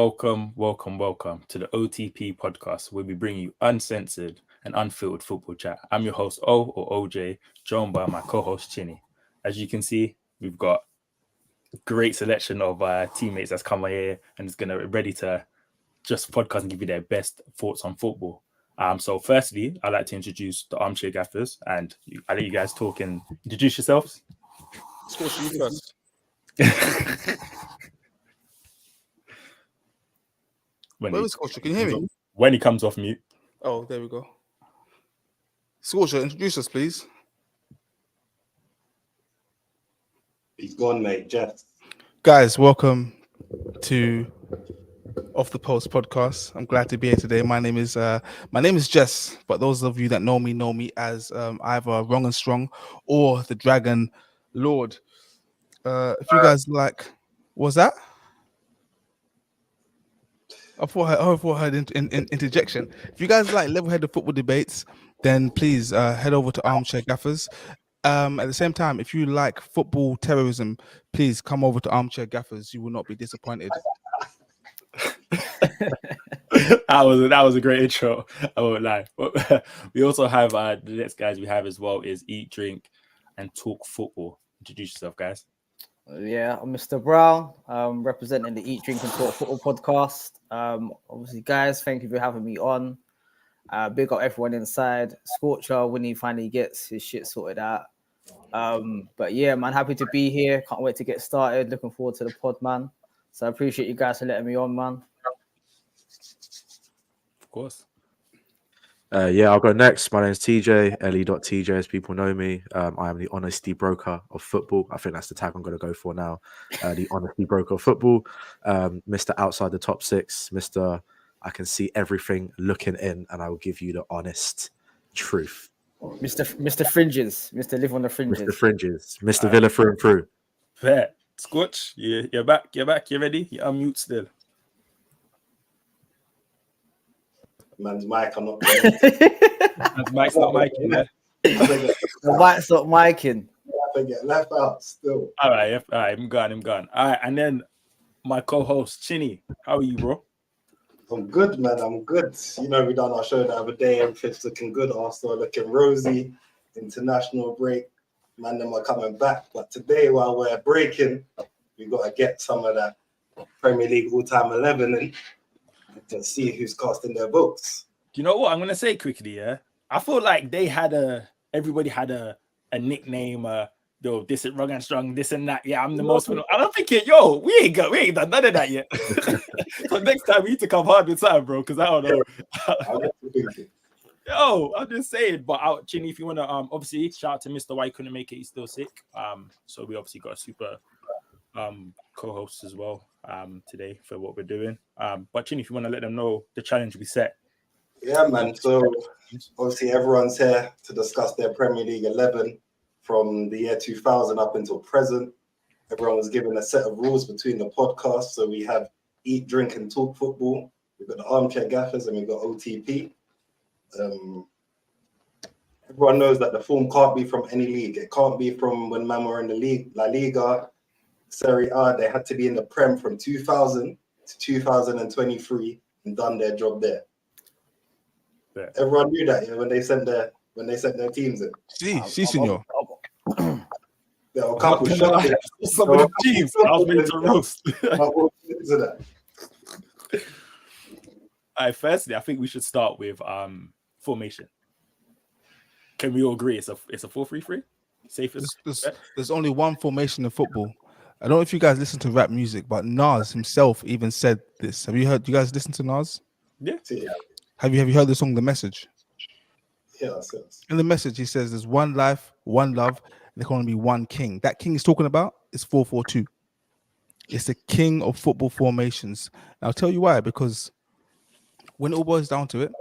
welcome to the OTP podcast, where we bring you uncensored and unfiltered football chat. I'm your host, O or OJ, joined by my co-host, Chinny. As you can see, we've got a great selection of teammates that's come here and is ready to just podcast and give you their best thoughts on football. So firstly, I'd like to introduce the Armchair Gaffers, and I'll let you guys talk and introduce yourselves. Scorch, you first. Where was Scorcher? Can you hear me? When he comes off mute. Oh, there we go. Scorcher, introduce us, please. He's gone, mate. Jeff. Guys, welcome to Off the Post podcast. I'm glad to be here today. My name is Jess, but those of you that know me as either Wrong and Strong or the Dragon Lord. If you guys like, what's that? I thought I had interjection. If you guys like level-headed football debates, then please head over to Armchair Gaffers. At the same time, if you like football terrorism, please come over to Armchair Gaffers. You will not be disappointed. That was a great intro. I won't lie. We also have the next guys we have as well is Eat, Drink, and Talk Football. Introduce yourself, guys. Yeah, I'm Mr. Brown, representing the Eat, Drink, and Talk Football podcast. Obviously, guys, thank you for having me on. Big up everyone inside. Scorcher, when he finally gets his shit sorted out. But yeah, man, happy to be here. Can't wait to get started. Looking forward to the pod, man. So I appreciate you guys for letting me on, man. Of course. I'll go next. My name is TJ, LE.TJ, as people know me. I am the honesty broker of football. I think that's the tag I'm going to go for now. The honesty broker of football. Mr. Outside the top six. Mr. I can see everything looking in, and I will give you the honest truth. Mr. Fringes. Mr. Live on the Fringes. Mr. Fringes. Mr. Villa through and through. Fair. Scorch, you're back. You're ready? You're on mute still. Man's mic, I'm not. Man's mic's not micing. The mic's not micing. I get left out still. All right, I'm gone. All right, and then my co-host, Chinny. How are you, bro? I'm good, man. I'm good. You know, we done our show the other day. Everything's looking good. Arsenal looking rosy. International break. Man, them are coming back. But today, while we're breaking, we got to get some of that Premier League all-time 11 in to see who's casting their votes. Do you know what I'm gonna say quickly? Yeah, I feel like everybody had a nickname. This is Wrong and Strong, this and that. Yeah, I'm the most. And I'm thinking, we ain't done none of that yet. So next time we need to come hard with time, bro, because I don't know. I'm just saying. But Chinny, if you wanna, obviously shout out to Mr. White, couldn't make it. He's still sick. So we obviously got a super co-host as well today for what we're doing. But Chinny, if you want to let them know the challenge we set. Yeah, man. So obviously everyone's here to discuss their Premier League 11 from the year 2000 up until present. Everyone was given a set of rules between the podcasts. So we have Eat, Drink, and Talk Football. We've got the Armchair Gaffers and we've got OTP. Everyone knows that the form can't be from any league. It can't be from when man were in the league, La Liga, Serie A. They had to be in the Prem from 2000 to 2023 and done their job there. Yeah. Everyone knew that, when they sent their teams in. See, senor. There were a couple some of the teams. I was ready to roast. Firstly, I think we should start with formation. Can we all agree it's a 4-3-3? Safest. There's only one formation in football. I don't know if you guys listen to rap music, but Nas himself even said this. Have you heard? Do you guys listen to Nas? Yeah. Have you heard the song "The Message"? Yeah. In The Message, he says there's one life, one love, and there can only be one king. That king he's talking about is 4-4-2. It's the king of football formations. And I'll tell you why. Because when it all boils down to it,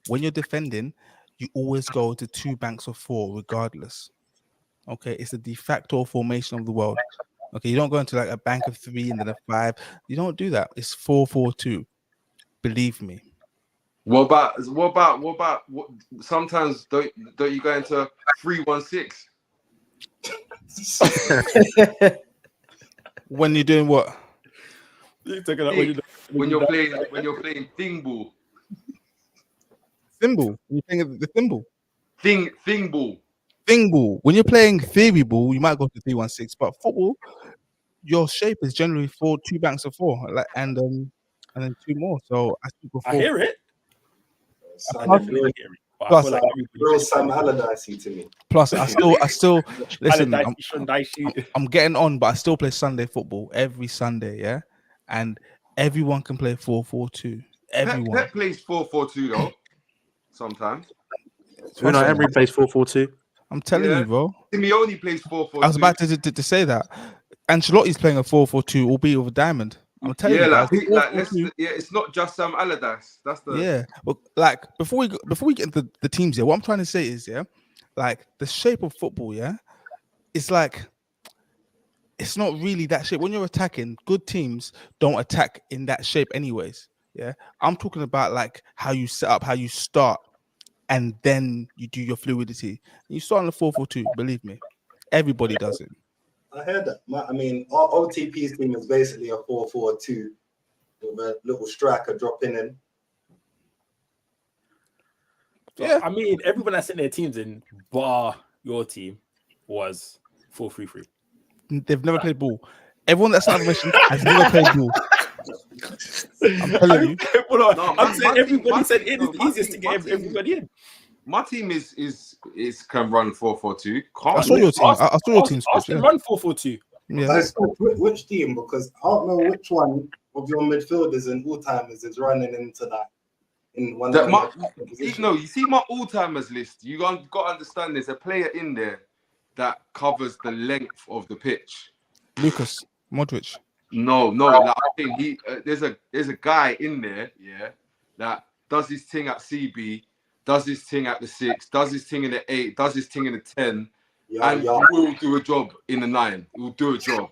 when you're defending, you always go to two banks of four, regardless. Okay, it's the de facto formation of the world. Okay, you don't go into like a bank of three and then a five. You don't do that. It's 4-4-2. Believe me. What about sometimes don't you go into 3-1-6? When you're doing what? You taking that when you when you're playing thing ball. Thimble. You're playing the thimble. Thing ball. Thing ball. When you're playing theory ball, you might go to 3-1-6, but football, your shape is generally 2 banks of 4, like and then 2 more. So I think I hear it. I Sound definitely hear it. But I Plus, feel like real Sam Allardyce to me. plus I still listen. Allardyce, I'm getting on, but I still play Sunday football every Sunday, yeah. And everyone can play 4-4-2. Everyone. Pep plays 4-4-2 though. Sometimes. Unai Emery plays 4-4-2. I'm telling Yeah. you, bro. Simeone plays 4-4-2. I was about to say that. Ancelotti's playing a 4-4-2, albeit with a diamond. I'm telling you, guys. It's not just Sam Allardyce. That's the Yeah, but like before we get into the teams here, what I'm trying to say is, yeah, like the shape of football, yeah, it's like it's not really that shape. When you're attacking, good teams don't attack in that shape, anyways. Yeah, I'm talking about like how you set up, how you start, and then you do your fluidity. You start on the 4-4-2. Believe me, everybody does it. I heard that. I mean, our OTP's team is basically a 4-4-2 with a little striker dropping in. Yeah. I mean, everyone that sent their teams in, bar your team, was 4-3-3. They've never played ball. Everyone that's not mentioned has never played ball. I'm telling you. I'm saying everybody said it is the easiest to get everybody in. My team is can run 4-4-2. I saw your team. I saw your team. Austin run 4-4-2. Yeah. Which team? Because I don't know which one of your midfielders and all-timers is running into that in one of the positions. No, you see my all-timers list. You got to understand there's a player in there that covers the length of the pitch. Lucas Modric. No. Like, I think there's a guy in there, yeah, that does his thing at CB, does his thing at the 6, does his thing in the 8, does his thing in the 10, and will do a job in the 9. He will do a job.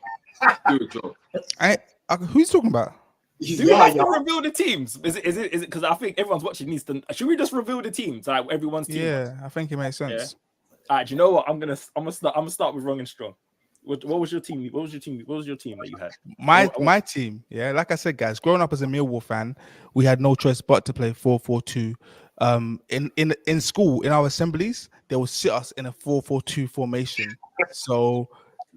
Who's talking about? Do we have to reveal the teams? Is it because I think everyone's watching needs to. Should we just reveal the teams, like everyone's team? Yeah, I think it makes sense. Yeah. All right, do you know what? I'm gonna start with Wrong and Strong. What was your team? What was your team that you had? My team, yeah. Like I said, guys, growing up as a Millwall fan, we had no choice but to play 4-4-2. In school, in our assemblies, they would sit us in a 4-4-2 formation. So,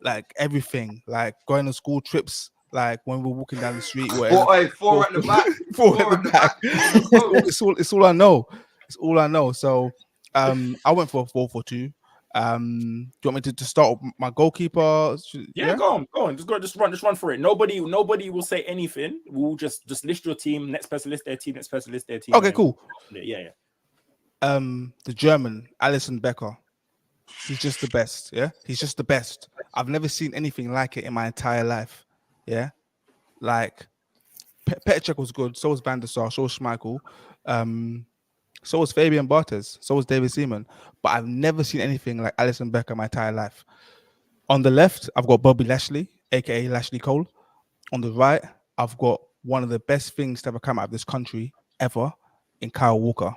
like everything, like going on school trips, like when we're walking down the street, four at the back. Four at the back. It's all I know. It's all I know. So, I went for a 4-4-2. Do you want me to start with my goalkeeper? Yeah, go on. Just run for it. Nobody will say anything. We'll just list your team. Next person list their team. Next person list their team. Okay, cool. Yeah. The German Alisson Becker. He's just the best. Yeah, he's just the best. I've never seen anything like it in my entire life. Yeah, like Petr was good. So was Van der Sar. So was Schmeichel. So was Fabian Barthez. So was David Seaman. But I've never seen anything like Alisson Becker my entire life. On the left, I've got Bobby Lashley, aka Lashley Cole. On the right, I've got one of the best things to ever come out of this country ever in Kyle Walker.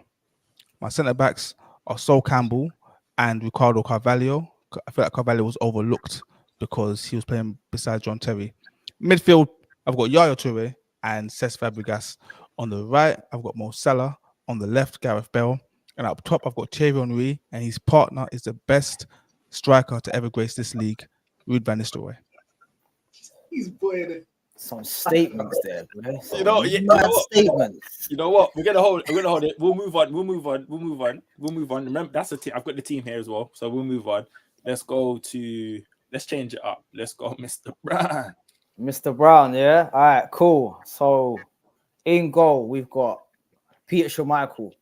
My centre backs are Sol Campbell and Ricardo Carvalho. I feel like Carvalho was overlooked because he was playing beside John Terry. Midfield, I've got Yaya Toure and Cesc Fabregas. On the right, I've got Mo Salah. On the left, Gareth Bale. And up top, I've got Thierry Henry, and his partner is the best striker to ever grace this league, Ruud van Nistelrooy. He's boying some statements there, bro. Statements. You know what? We're gonna hold it. We'll move on. Remember, that's a team. I've got the team here as well, so we'll move on. Let's change it up. Let's go, Mr. Brown. Mr. Brown, yeah. All right, cool. So in goal, we've got Peter Schmeichel.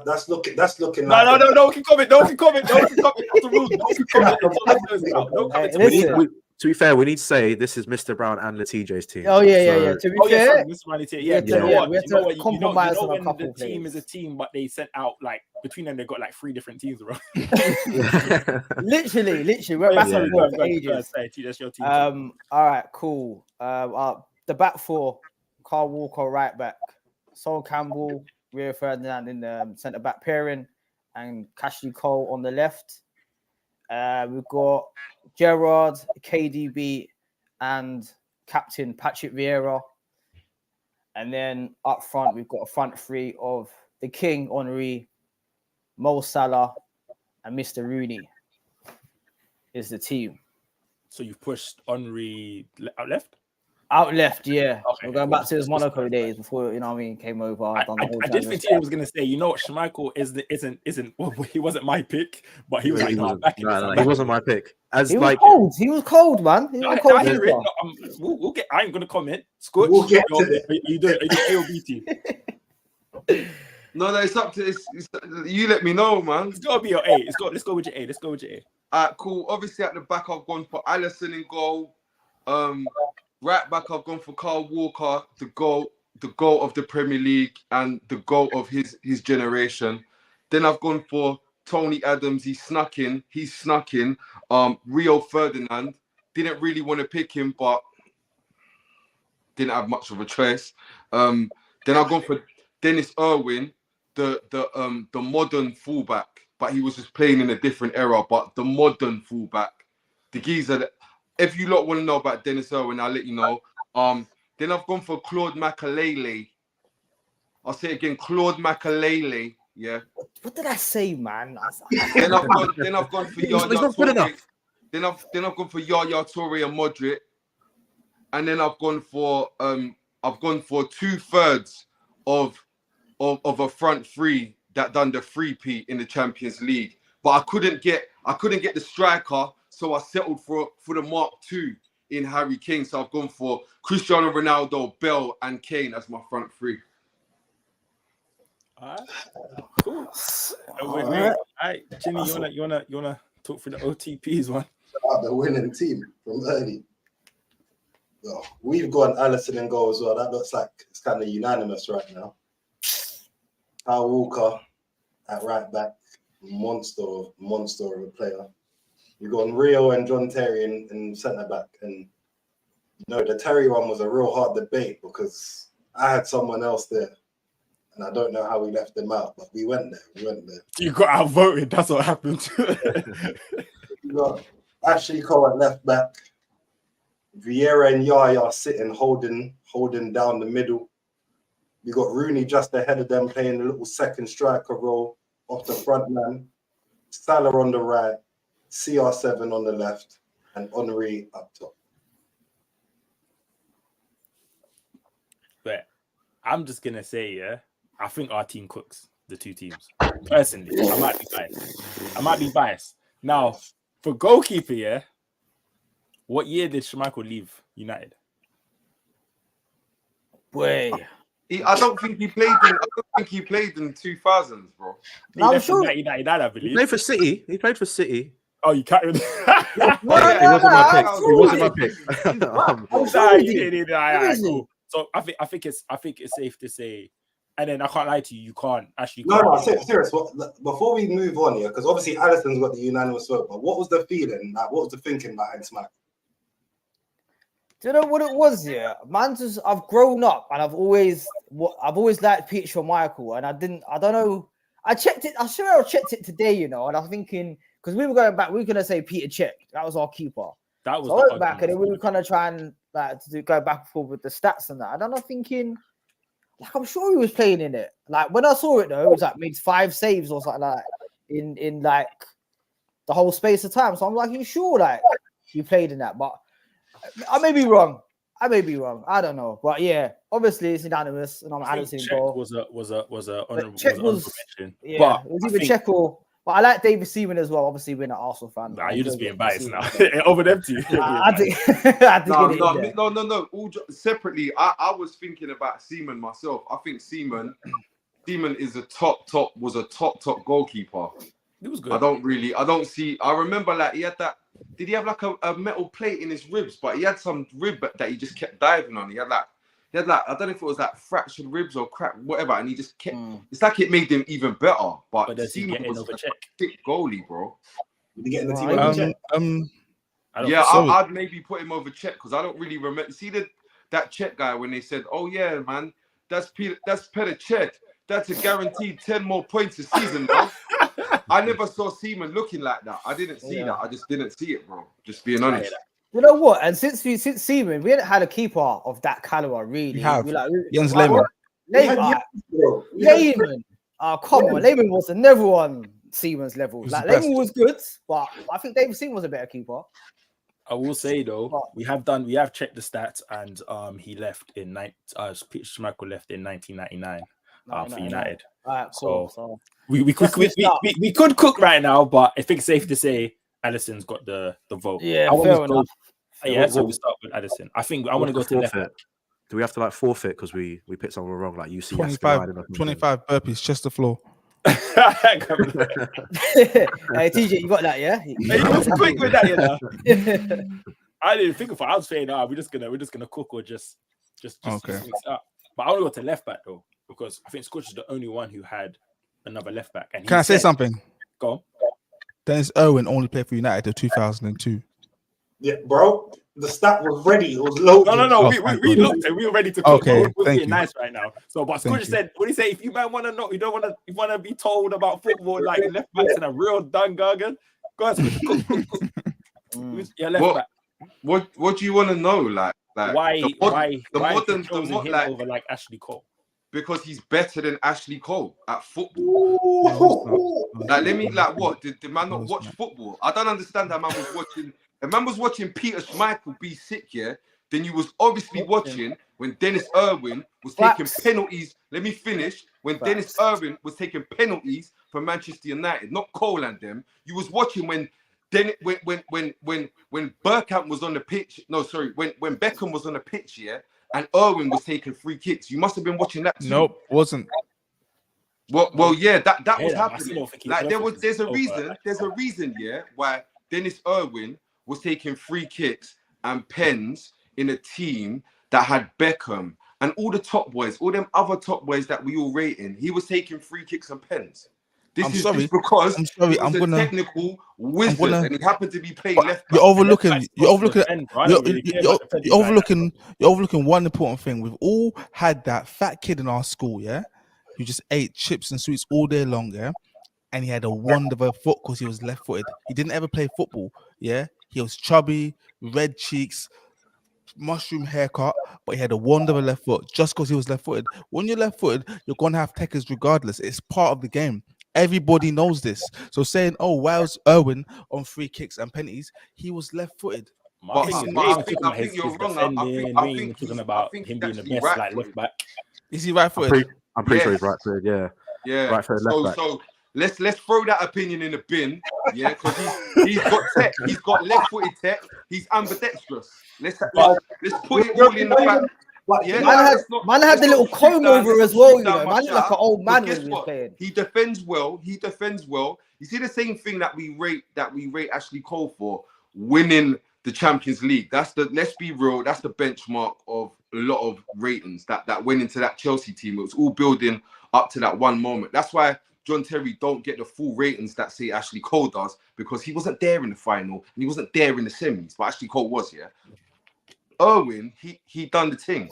That's looking. No. Don't keep comment. That's the rule. Don't comment. To be fair, we need to say this is Mr. Brown and Letij's team. Oh yeah. To be fair, you know what? Compromise on a couple. The team is a team, but they sent out like between them, they've got like 3 different teams around. literally. We're massive for ages. That's your team. All right, cool. The back 4: Carl Walker, right back; Sol Campbell, Rio Ferdinand in the centre back pairing, and Ashley Cole on the left. We've got Gerrard, KDB, and captain Patrick Vieira. And then up front, we've got a front three of the King, Henry, Mo Salah, and Mr. Rooney is the team. So you've pushed Henry out left? Out left, yeah. Okay, We're going cool. back to his Monaco days before, you know what I mean, came over. I did think he was going to say, you know what, Schmeichel isn't well, he wasn't my pick, but he was like, no, back No, he wasn't my pick. As He was like, cold. He was cold, man. He was a cold. I hear it. keeper. No, we'll get. I ain't going to comment. Scorch, We'll get to it. are you doing A or B team? No, it's up to you. Let me know, man. It's got to be your A. Let's go with your A. Let's go with your A. Cool. Obviously, at the back, I've gone for Alisson in goal. Right back, I've gone for Carl Walker, the goal of the Premier League and the goal of his generation. Then I've gone for Tony Adams. He snuck in. Rio Ferdinand. Didn't really want to pick him, but didn't have much of a choice. Then I've gone for Dennis Irwin, the modern fullback, but he was just playing in a different era. But the modern fullback, the geezer. If you lot want to know about Dennis Irwin, I'll let you know. Then I've gone for Claude Makelele. I'll say it again, Claude Makelele. Yeah. What did I say, man? Then I've gone for Yaya not good Toure. enough. Then I've gone for Yaya Toure and Modric. And then I've gone for 2/3 of a front three that done the 3-peat in the Champions League. But I couldn't get the striker. So I settled for the Mark II in Harry Kane. So I've gone for Cristiano Ronaldo, Bell, and Kane as my front three. All right. Cool. All right. Chinny, you wanna talk through the OTPs one? The winning team from early. Well, we've got Alisson in goal as well. That looks like it's kind of unanimous right now. Kyle Walker at right back, monster of a player. You've got Rio and John Terry in centre back, and the Terry one was a real hard debate because I had someone else there, and I don't know how we left them out, but we went there. You got outvoted. That's what happened. You got Ashley Cole at left back, Vieira and Yaya sitting holding down the middle. You got Rooney just ahead of them playing a little second striker role off the front man. Salah on the right. CR7 on the left, and Henry up top. But I'm just gonna say, I think our team cooks the two teams. Personally, I might be biased. Now, for goalkeeper, what year did Schmeichel leave United? Boy. I don't think he played in 2000s, bro. I'm sure 1999, I he believe. played for City. Oh, you can't. He wasn't my pick. So I think it's safe to say, and then I can't lie to you, you can't actually. No, serious. Before we move on here, because obviously Alisson's got the unanimous vote, but what was the feeling? Like, what was the thinking behind Smack? Do you know what it was? Yeah, man, I've grown up and I've always liked Peter Schmeichel, and I don't know. I checked it. I checked it today, and I was thinking because we were going back, we were gonna say Peter Cech. That was our keeper. That was. So I went back and then we were kind of trying to go back and forth with the stats and that. And I'm thinking, like, I'm sure he was playing in it. Like when I saw it though, it was like made 5 saves or something like in like the whole space of time. So I'm like, you sure like you played in that? But I may be wrong. I don't know. But yeah, obviously it's unanimous, and I'm Alisson goal. Was a honorable mention. Yeah, but it was either Cech or. But I like David Seaman as well. Obviously, being an Arsenal fan. Nah, you're just being biased now. Over them two. No. All separately, I was thinking about Seaman myself. I think Seaman is was a top goalkeeper. It was good. I remember like he had that. Did he have like a metal plate in his ribs? But he had some rib that he just kept diving on. He had like I don't know if it was like fractured ribs or crack, whatever, and he just kept. It's like it made him even better. But Seaman was a sick goalie, bro. Did he get in the team over Cech? I'd maybe put him over Cech because I don't really remember. See that Cech guy when they said, "Oh yeah, man, that's Petr Cech. That's a guaranteed 10 more points a season, bro." I never saw Seaman looking like that. I didn't see that. I just didn't see it, bro. Just being honest. You know what? And since Seaman, we hadn't had a keeper of that caliber, really. We have. Like, Jens Lehmann. Lehmann. Oh, come on. Lehmann was never on Seaman's level. was Like, the best. Lehmann was good, but I think David Seaman was a better keeper. I will say though, we have checked the stats, and he left in Peter Schmeichel left in 1999 for United. All right, cool. So we could cook right now, but I think it's safe to say Addison's got the vote. Yeah, fair enough. So we start with Addison. I think I want to go to left back. Do we have to like forfeit because we picked someone wrong? Like you see 25 burpees, chest to floor. Hey, TJ, you got that, yeah? He was quick with that, you know. I didn't think of it. I was saying, we're just gonna cook or just Okay. mix it up. But I want to go to left back though, because I think Scotch is the only one who had another left back. And Can I say something? Go on. Dennis Irwin only played for United till 2002. Yeah, bro. The stat was ready. It was loaded. No. Oh, we looked and we were ready to cook. Okay, We're thank being you. nice right now. So, but Thank Scotch you. said, what do you say? If you might want to know, you want to be told about football like left backs and a real Dungargan. Go on, Scotch. Cook. Yeah, left back. What do you want to know? Like Why modern chosen him over like Ashley Cole? Because he's better than Ashley Cole at football. Like, let me what? Did the man not watch football? I don't understand how man was watching. A man was watching Peter Schmeichel be sick, yeah. Then you was obviously watching when Dennis Irwin was taking penalties. Let me finish. When Dennis Irwin was taking penalties for Manchester United, not Cole and them. You was watching when Bergkamp was on the pitch. No, sorry, when Beckham was on the pitch, yeah, and Irwin was taking free kicks. You must have been watching that too. Nope, wasn't. Well, yeah, that was I happening. still think Like he's there's a reason, yeah, why Dennis Irwin was taking free kicks and pens in a team that had Beckham and all the top boys, all them other top boys that we all rating. He was taking free kicks and pens. This is just because he was a technical wizard and he happened to be playing left back. You're overlooking one important thing. We've all had that fat kid in our school, yeah, who just ate chips and sweets all day long, yeah, and he had a wonderful foot because he was left-footed. He didn't ever play football, yeah. He was chubby, red cheeks, mushroom haircut, but he had a wonderful left foot just because he was left-footed. When you're left-footed, you're gonna have techers regardless. It's part of the game. Everybody knows this. So saying, "Oh, why was Irwin on free kicks and penalties?" He was left-footed. I think you're wrong. I think talking about him being the best right left back. Is he right-footed? I'm pretty sure he's right-footed. Yeah. Yeah. Right-footed left back. So let's throw that opinion in the bin. Yeah, because he's got tech. He's got left-footed tech. He's ambidextrous. Let's put it all in the back. Yeah, man had the little comb over as well, you know. Man looked like an old man when he was playing. He defends well. You see the same thing that we rate Ashley Cole for winning the Champions League. Let's be real, that's the benchmark of a lot of ratings that went into that Chelsea team. It was all building up to that one moment. That's why John Terry don't get the full ratings that say Ashley Cole does, because he wasn't there in the final and he wasn't there in the semis, but Ashley Cole was, yeah. Irwin, he done the thing,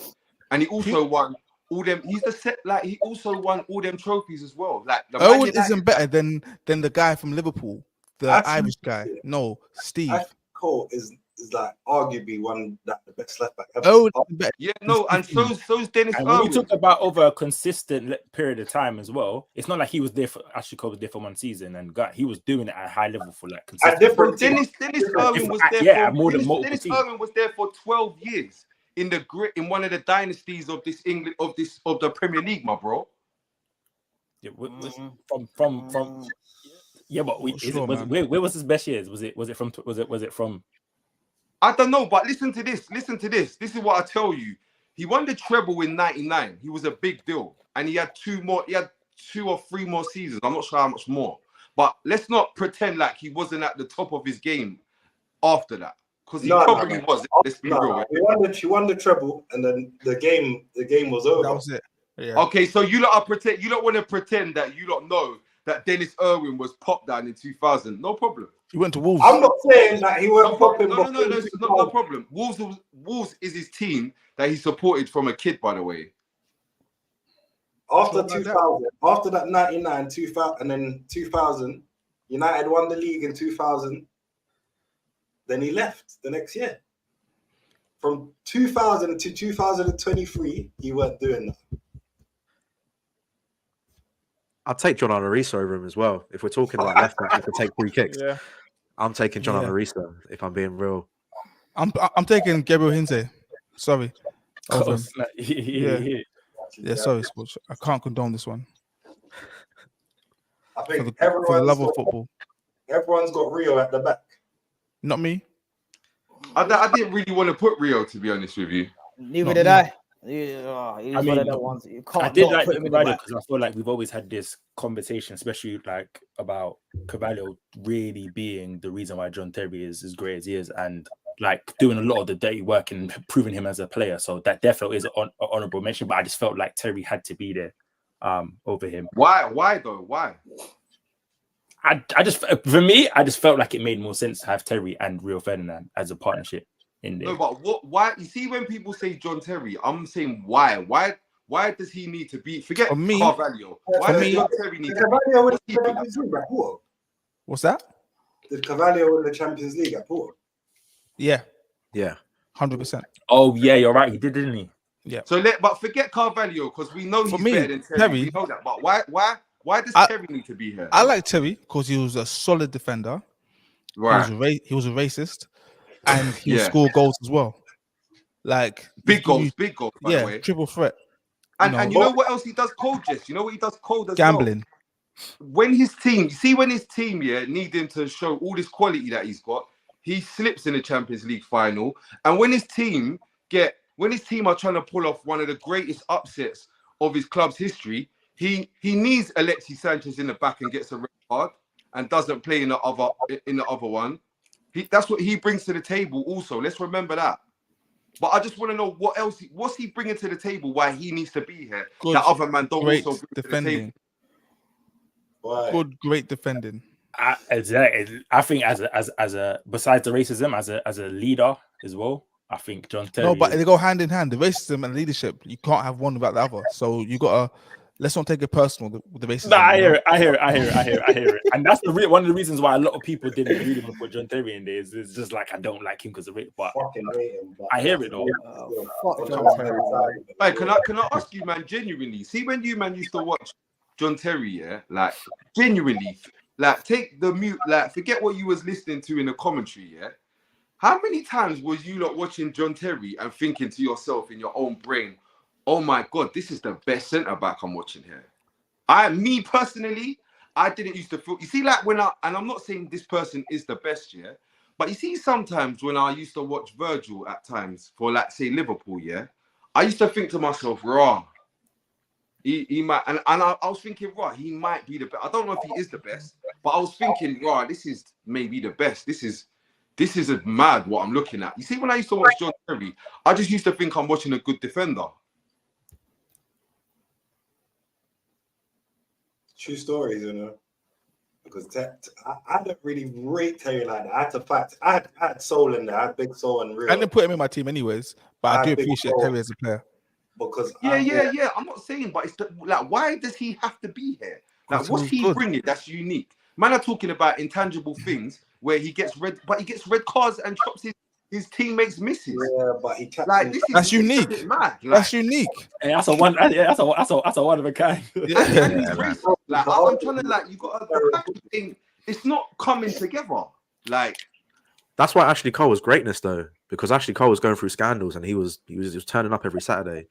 and he also won all them. He also won all them trophies as well. Like Irwin isn't better than the guy from Liverpool, the Irish guy. No, Steve Cole is like arguably the best left back ever. Oh, better. Yeah, no, and so's Dennis And Irwin. when we talk about over a consistent period of time as well, it's not like he was there for Ashley Cole was there for one season and he was doing it at a high level for like consistent. Dennis Irwin was there Dennis Irwin was there for 12 years in one of the dynasties of the Premier League, my bro. Yeah, from yeah, but where was his best years? Was it from? I don't know, but listen to this. This is what I tell you. He won the treble in '99. He was a big deal, and he had two or three more seasons. I'm not sure how much more, but let's not pretend like he wasn't at the top of his game after that, because he probably was. Let's be real. He won the treble, and then the game was over. That was it. Yeah. Okay, so you lot want to pretend that you lot know that Dennis Irwin was popped down in 2000. No problem. He went to Wolves. I'm not saying that he went popping. No problem. Wolves is his team that he supported from a kid, by the way. After 2000, after that 99, 2000, and then 2000, United won the league in 2000. Then he left the next year. from 2000 to 2023, he weren't doing that. I'll take John Arisa over him as well. If we're talking about left back, I could take free kicks. Yeah. I'm taking John Arisa if I'm being real. I'm taking Gabriel Hintze. Sorry. Over him. Yeah, sorry, Sports. I can't condone this one. I think for the love of football. Everyone's got Rio at the back. Not me. I didn't really want to put Rio, to be honest with you. Neither did I. He's one of the ones you can't. I did like put him in the back. because I feel like we've always had this conversation, especially like about Carvalho really being the reason why John Terry is as great as he is, and like doing a lot of the dirty work and proving him as a player. So that definitely is an honorable mention. But I just felt like Terry had to be there over him. Why though? Why? I just, for me, I just felt like it made more sense to have Terry and Rio Ferdinand as a partnership in there. No, but why? You see, when people say John Terry, I'm saying why? Why does he need to be? Forget Carvalho. Why does John Terry need to be? Carvalho win the Champions League at Porto? What's that? Did Carvalho win the Champions League at Porto? Yeah. Yeah. 100%. Oh yeah, you're right. He did, didn't he? Yeah. So but forget Carvalho because we know he's better than Terry. We know that. But why does Terry need to be here? I like Terry because he was a solid defender. Right. He was a racist, and he would score goals as well. Like big goals. By the way, triple threat. And you know what else he does cold, Jess? You know what he does cold as gambling. Well? When his team need him to show all this quality that he's got, he slips in the Champions League final. And when his team are trying to pull off one of the greatest upsets of his club's history, he needs Alexis Sanchez in the back and gets a red card and doesn't play in the other one. That's what he brings to the table also. Let's remember that. But I just want to know what's he bringing to the table, why he needs to be here. That other man don't also bring defending. To the table. Great defending. I think as a besides the racism, as a leader as well, I think John Terry. No, but they go hand in hand. The racism and leadership, you can't have one without the other. So you gotta. Let's not take it personal with the racism. Nah, I hear it. And that's one of the reasons why a lot of people didn't really want to put John Terry in there. It's just like I don't like him because of it. But I hear it though. Hey, can I ask you, man, genuinely? See, when you man used to watch John Terry, yeah, like genuinely, like take the mute, like forget what you was listening to in the commentary, yeah. How many times was you lot watching John Terry and thinking to yourself in your own brain, oh my God, this is the best centre-back I'm watching here? Me personally, I didn't used to feel, you see, like and I'm not saying this person is the best, yeah, but you see, sometimes when I used to watch Virgil at times for, like, say, Liverpool, yeah, I used to think to myself, raw, he might, and I was thinking, raw, he might be the best. I don't know if he is the best, but I was thinking, raw, this is maybe the best. This is mad what I'm looking at. You see, when I used to watch John Terry, I just used to think I'm watching a good defender. True stories, you know, because I don't really rate Terry like that. I had to fight. I had soul in there. I had big soul and real. I didn't put him in my team anyways, but I do appreciate Terry as a player. Because yeah. I'm not saying, but it's like, why does he have to be here? Like, what's he bringing that's unique? Man, are talking about intangible things where he gets red cards and chops his teammates misses. Yeah, but he can't. Like, that's unique. Mad. Like, that's unique. Hey, that's a one of a kind. Like, I'm trying to, like, you got a thing. It's not coming together. Like, that's why Ashley Cole was greatness though, because Ashley Cole was going through scandals and he was turning up every Saturday.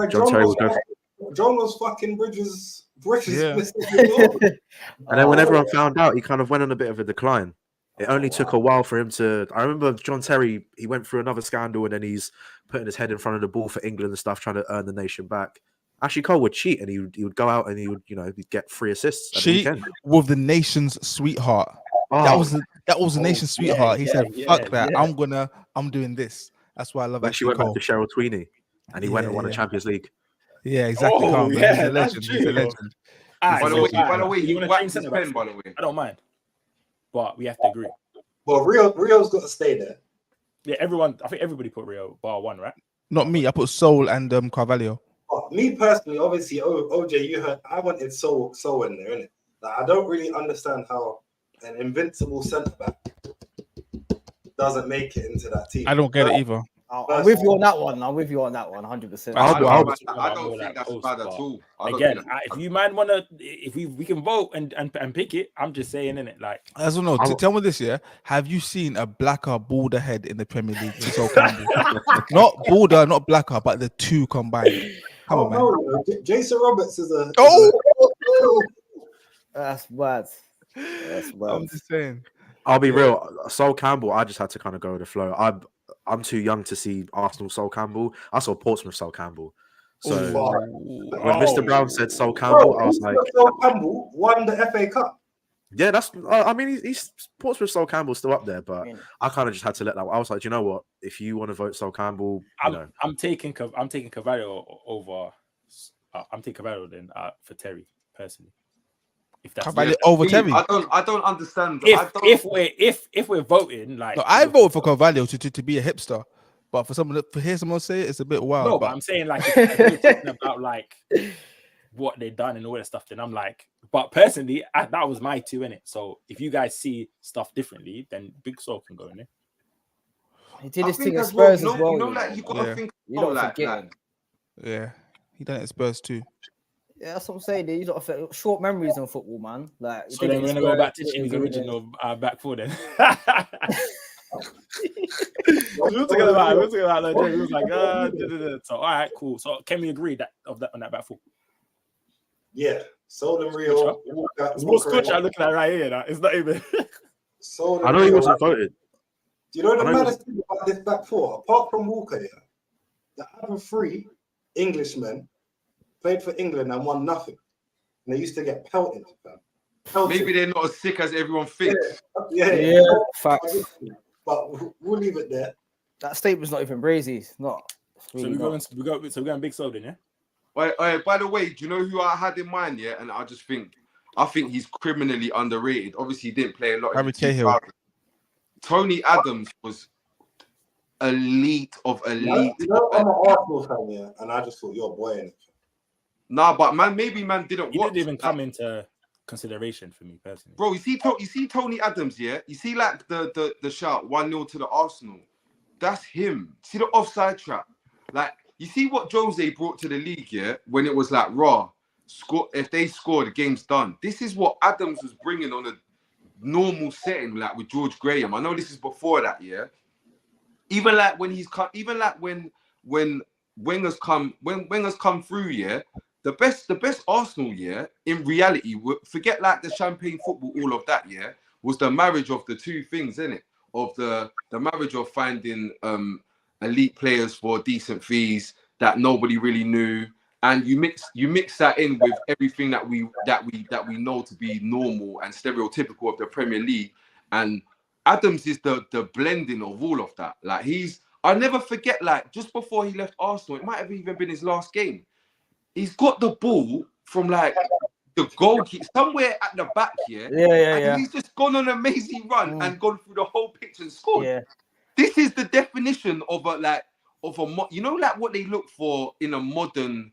John was fucking Bridges. Yeah. And then when everyone found out, he kind of went on a bit of a decline. It only took a while for him to. I remember John Terry. He went through another scandal, and then he's putting his head in front of the ball for England and stuff, trying to earn the nation back. Ashley Cole would cheat, and he would go out and he would, he'd get 3 assists. Cheat with the nation's sweetheart. Oh, that was the nation's sweetheart. He said, "Fuck that! Yeah. I'm doing this." That's why I love. She went back to Cheryl Tweeny, and he went and won the Champions League. Yeah, exactly. Oh, he's a legend. He's a legend. By the way, he whacked his pen. By the way, I don't mind, but we have to agree. Well, Rio's got to stay there. Yeah, I think everybody put Rio bar one, right? Not me. I put Soul and Carvalho. Me personally, obviously, OJ, you heard I wanted Soul in there, innit? Like, I don't really understand how an invincible centre back doesn't make it into that team. I don't get it either. I'm with you on that one. I'm with you on that one, 100%. I I'll don't think that's bad at all. Again, if you man wanna, if we can vote and pick it, I'm just saying, innit? Like, I don't know. Tell me this, yeah. Have you seen a blacker, balder head in the Premier League than Sol Campbell? Not balder, not blacker, but the two combined. Come on, man. No, Jason Roberts is a. That's bad. That's bad. I'm just saying. I'll be real. Sol Campbell, I just had to kind of go with the flow. I'm too young to see Arsenal Sol Campbell. I saw Portsmouth Sol Campbell. So when Mr. Brown said Sol Campbell, I was like, Sol Campbell won the FA Cup. yeah, that's. I mean, he's Portsmouth Sol Campbell's still up there, but I kind of just had to let that. I was like, you know what? If you want to vote Sol Campbell, I'm taking Cavallo over. I'm taking Cavallo then for Terry personally. If that's over Terry. I don't understand. If we're voting, like, No, I vote for Carvalho to be a hipster, but for hear someone say it, it's a bit wild. No, but I'm saying, like, if we're talking about like what they've done and all that stuff, then I'm like, but personally, that was my two in it. So if you guys see stuff differently, then Big Sol can go in there. He did his thing at Spurs as well. You know, like, you gotta think. You don't forget. Yeah, he done it at Spurs too. Yeah, that's what I'm saying. You got short memories on football, man. Like, so then we're gonna go back to Chinny's original back four then. We were talking about like, he was like, so all right, cool. So can we agree on that back four? Yeah, Sol and Rio. What's coach I'm looking at right here? Now? It's not even. I know he wasn't voted. Do you know the maddest thing about this back four? Apart from Walker, yeah, the other three Englishmen played for England and won nothing. And they used to get pelted. Maybe they're not as sick as everyone thinks. Yeah. Facts. But we'll leave it there. That statement's not even brazy. It's not. Really so we're going Big Sol then, yeah? By the way, do you know who I had in mind? Yeah, and I think he's criminally underrated. Obviously, he didn't play a lot. Tony Adams was elite of elite. You know, I'm an Arsenal fan, yeah, and I just thought you're a boy in it. Nah, but maybe didn't didn't even come into consideration for me personally. Bro, you see Tony Adams, yeah? You see like the shout 1-0 to the Arsenal. That's him. See the offside trap. Like, you see what Jose brought to the league, yeah? When it was like, if they score, the game's done. This is what Adams was bringing on a normal setting, like with George Graham. I know this is before that, yeah? Even like when when Wenger's come through, yeah? The best Arsenal, yeah, in reality, forget like the champagne football, all of that, yeah, was the marriage of the two things, innit? Of the marriage of finding elite players for decent fees that nobody really knew, and you mix that in with everything that we know to be normal and stereotypical of the Premier League, and Adams is the blending of all of that. Like, I'll never forget, like, just before he left Arsenal, it might have even been his last game. He's got the ball from like the goalkeeper somewhere at the back here. Yeah. He's just gone on an amazing run and gone through the whole pitch and scored. Yeah. This is the definition of you know, like what they look for in a modern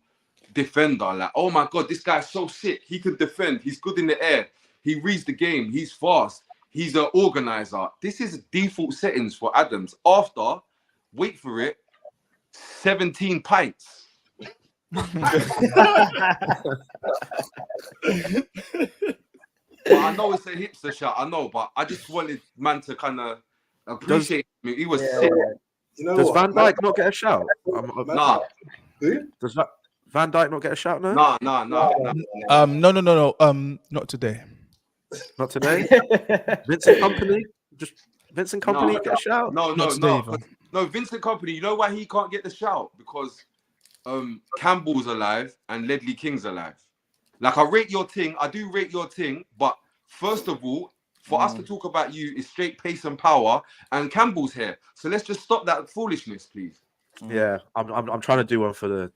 defender. Like, oh my God, this guy's so sick. He can defend. He's good in the air. He reads the game. He's fast. He's an organizer. This is default settings for Adams. After, wait for it, 17 pints. But I know it's a hipster shot, I know, but I just wanted man to kind of appreciate me. He was sick. You know Does what? Van Dijk not get a shout? Nah. Who? Does Van Dijk not get a shout? No. Nah. No. Not today. Not today. Vincent Company. Vincent Company get a shout. No. Vincent Company. You know why he can't get the shout? Because Campbell's alive and Ledley King's alive. Like, I do rate your thing, but first of all, for us to talk about you is straight pace and power, and Campbell's here. So let's just stop that foolishness, please. Yeah, I'm trying to do one for the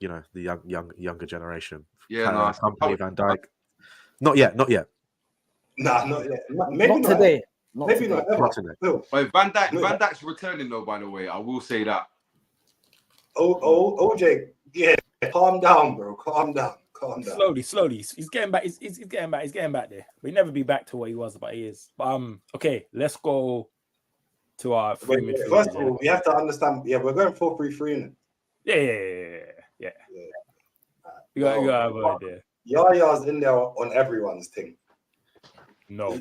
younger generation. Yeah, no, Company, Van Dijk. Not yet. Nah, not yet. Maybe not today. Maybe not ever. Not today. But Van Dijk's returning though, by the way. I will say that. OJ, yeah, calm down, bro. Calm down. Slowly. He's getting back. He's getting back. He's getting back there. But he'll never be back to where he was, but he is. Okay, let's go. to our Wait, three midfielders. first of all, we have to understand. Yeah, we're going 4-3-3. Yeah. You got to have a idea. Yaya's in there on everyone's thing. No,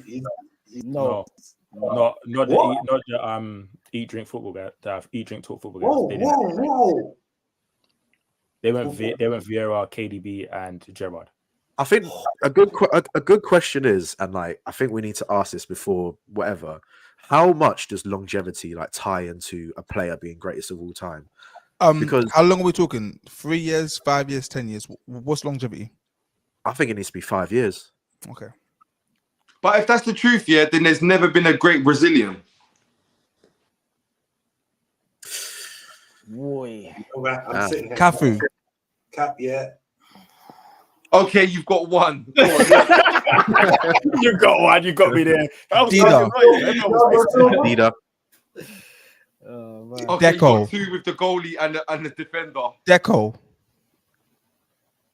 No. not What? the eat drink football guy. The eat drink talk football guys. Whoa. They went Vieira, KDB, and Gerrard. I think a good question is, and like I think we need to ask this before whatever. How much does longevity like tie into a player being greatest of all time? Because how long are we talking? 3 years, 5 years, 10 years? What's longevity? I think it needs to be 5 years. Okay. But if that's the truth, yeah, then there's never been a great Brazilian. Boy. I'm sitting here. Cafu. Cap, yeah. Okay, you've got one. You got one. You got me there. Dida. Dida. Okay, you Deco. got two with the goalie and the defender. Deco.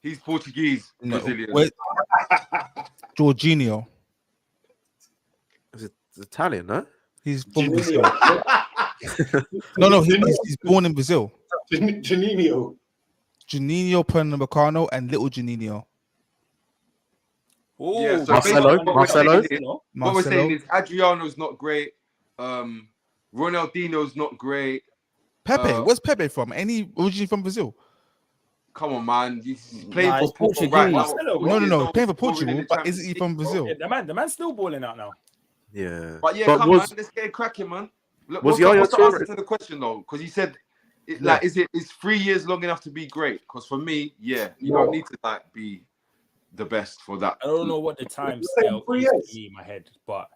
He's Portuguese, No, Brazilian. wait. Jorginho. Is it Italian? No. He's from Brazil. No, he's born in Brazil. Juninho. Juninho, Pernambucano, and little Juninho. Yeah, so Marcelo. What we're saying is Adriano's not great. Ronaldinho's not great. Pepe. Where's Pepe from? Originally from Brazil? Come on, man. He's playing for Portuguese. Portugal. Right? No. Playing for Portugal, but isn't he from Brazil? Yeah, the man's still balling out now. Yeah. But yeah, come on, let's get it cracking, man. Look, what's the answer to the question though? Because he said, is 3 years long enough to be great? Because for me, yeah, you don't need to like be the best for that. I don't know what the time scale is in my head, but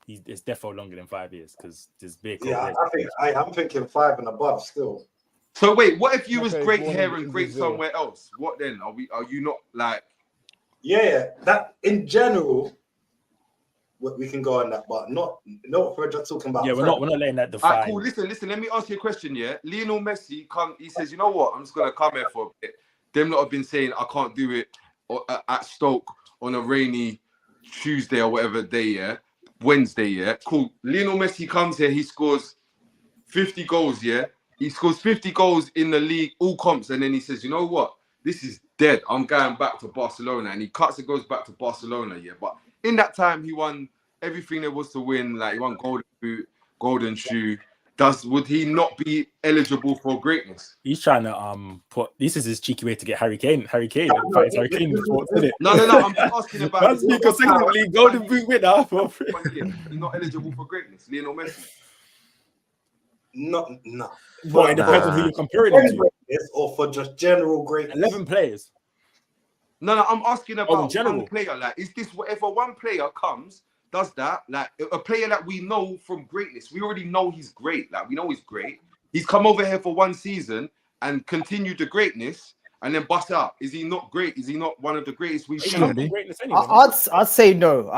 it's definitely longer than 5 years because there's big. Yeah, I'm thinking 5 and above still. So wait, what if you was Okay, great born here in and great Brazil. somewhere else? What then? Are you not like? Yeah, that in general, we can go on that, but not what we're just talking about. Yeah, we're not letting that define. Alright, cool. Listen. Let me ask you a question. Yeah, Lionel Messi he says, you know what? I'm just gonna come here for a bit. Them lot have been saying I can't do it at Stoke on a rainy Tuesday or whatever day. Yeah, Wednesday. Yeah, cool. Lionel Messi comes here. He scores 50 goals. Yeah, he scores 50 goals in the league, all comps, and then he says, you know what? This is dead. I'm going back to Barcelona, and he cuts and goes back to Barcelona. Yeah, but in that time, he won everything there was to win. Like he won Golden Boot, Golden Shoe. Would he not be eligible for greatness? He's trying to this is his cheeky way to get Harry Kane. Harry Kane fights Harry Kane before, isn't it? No. I'm just asking about. That's because secondly, Golden Boot winner. He's not eligible for greatness. Lionel Messi. No. But it depends on who you're comparing him to. Or for just general greatness. 11 players. No. I'm asking about general. one player. Like, is this whatever one player comes? Does that, like a player that we know from greatness? We already know he's great. Like we know he's great. He's come over here for one season and continued the greatness and then bust out. Is he not great? Is he not one of the greatest we've seen? I'd say no.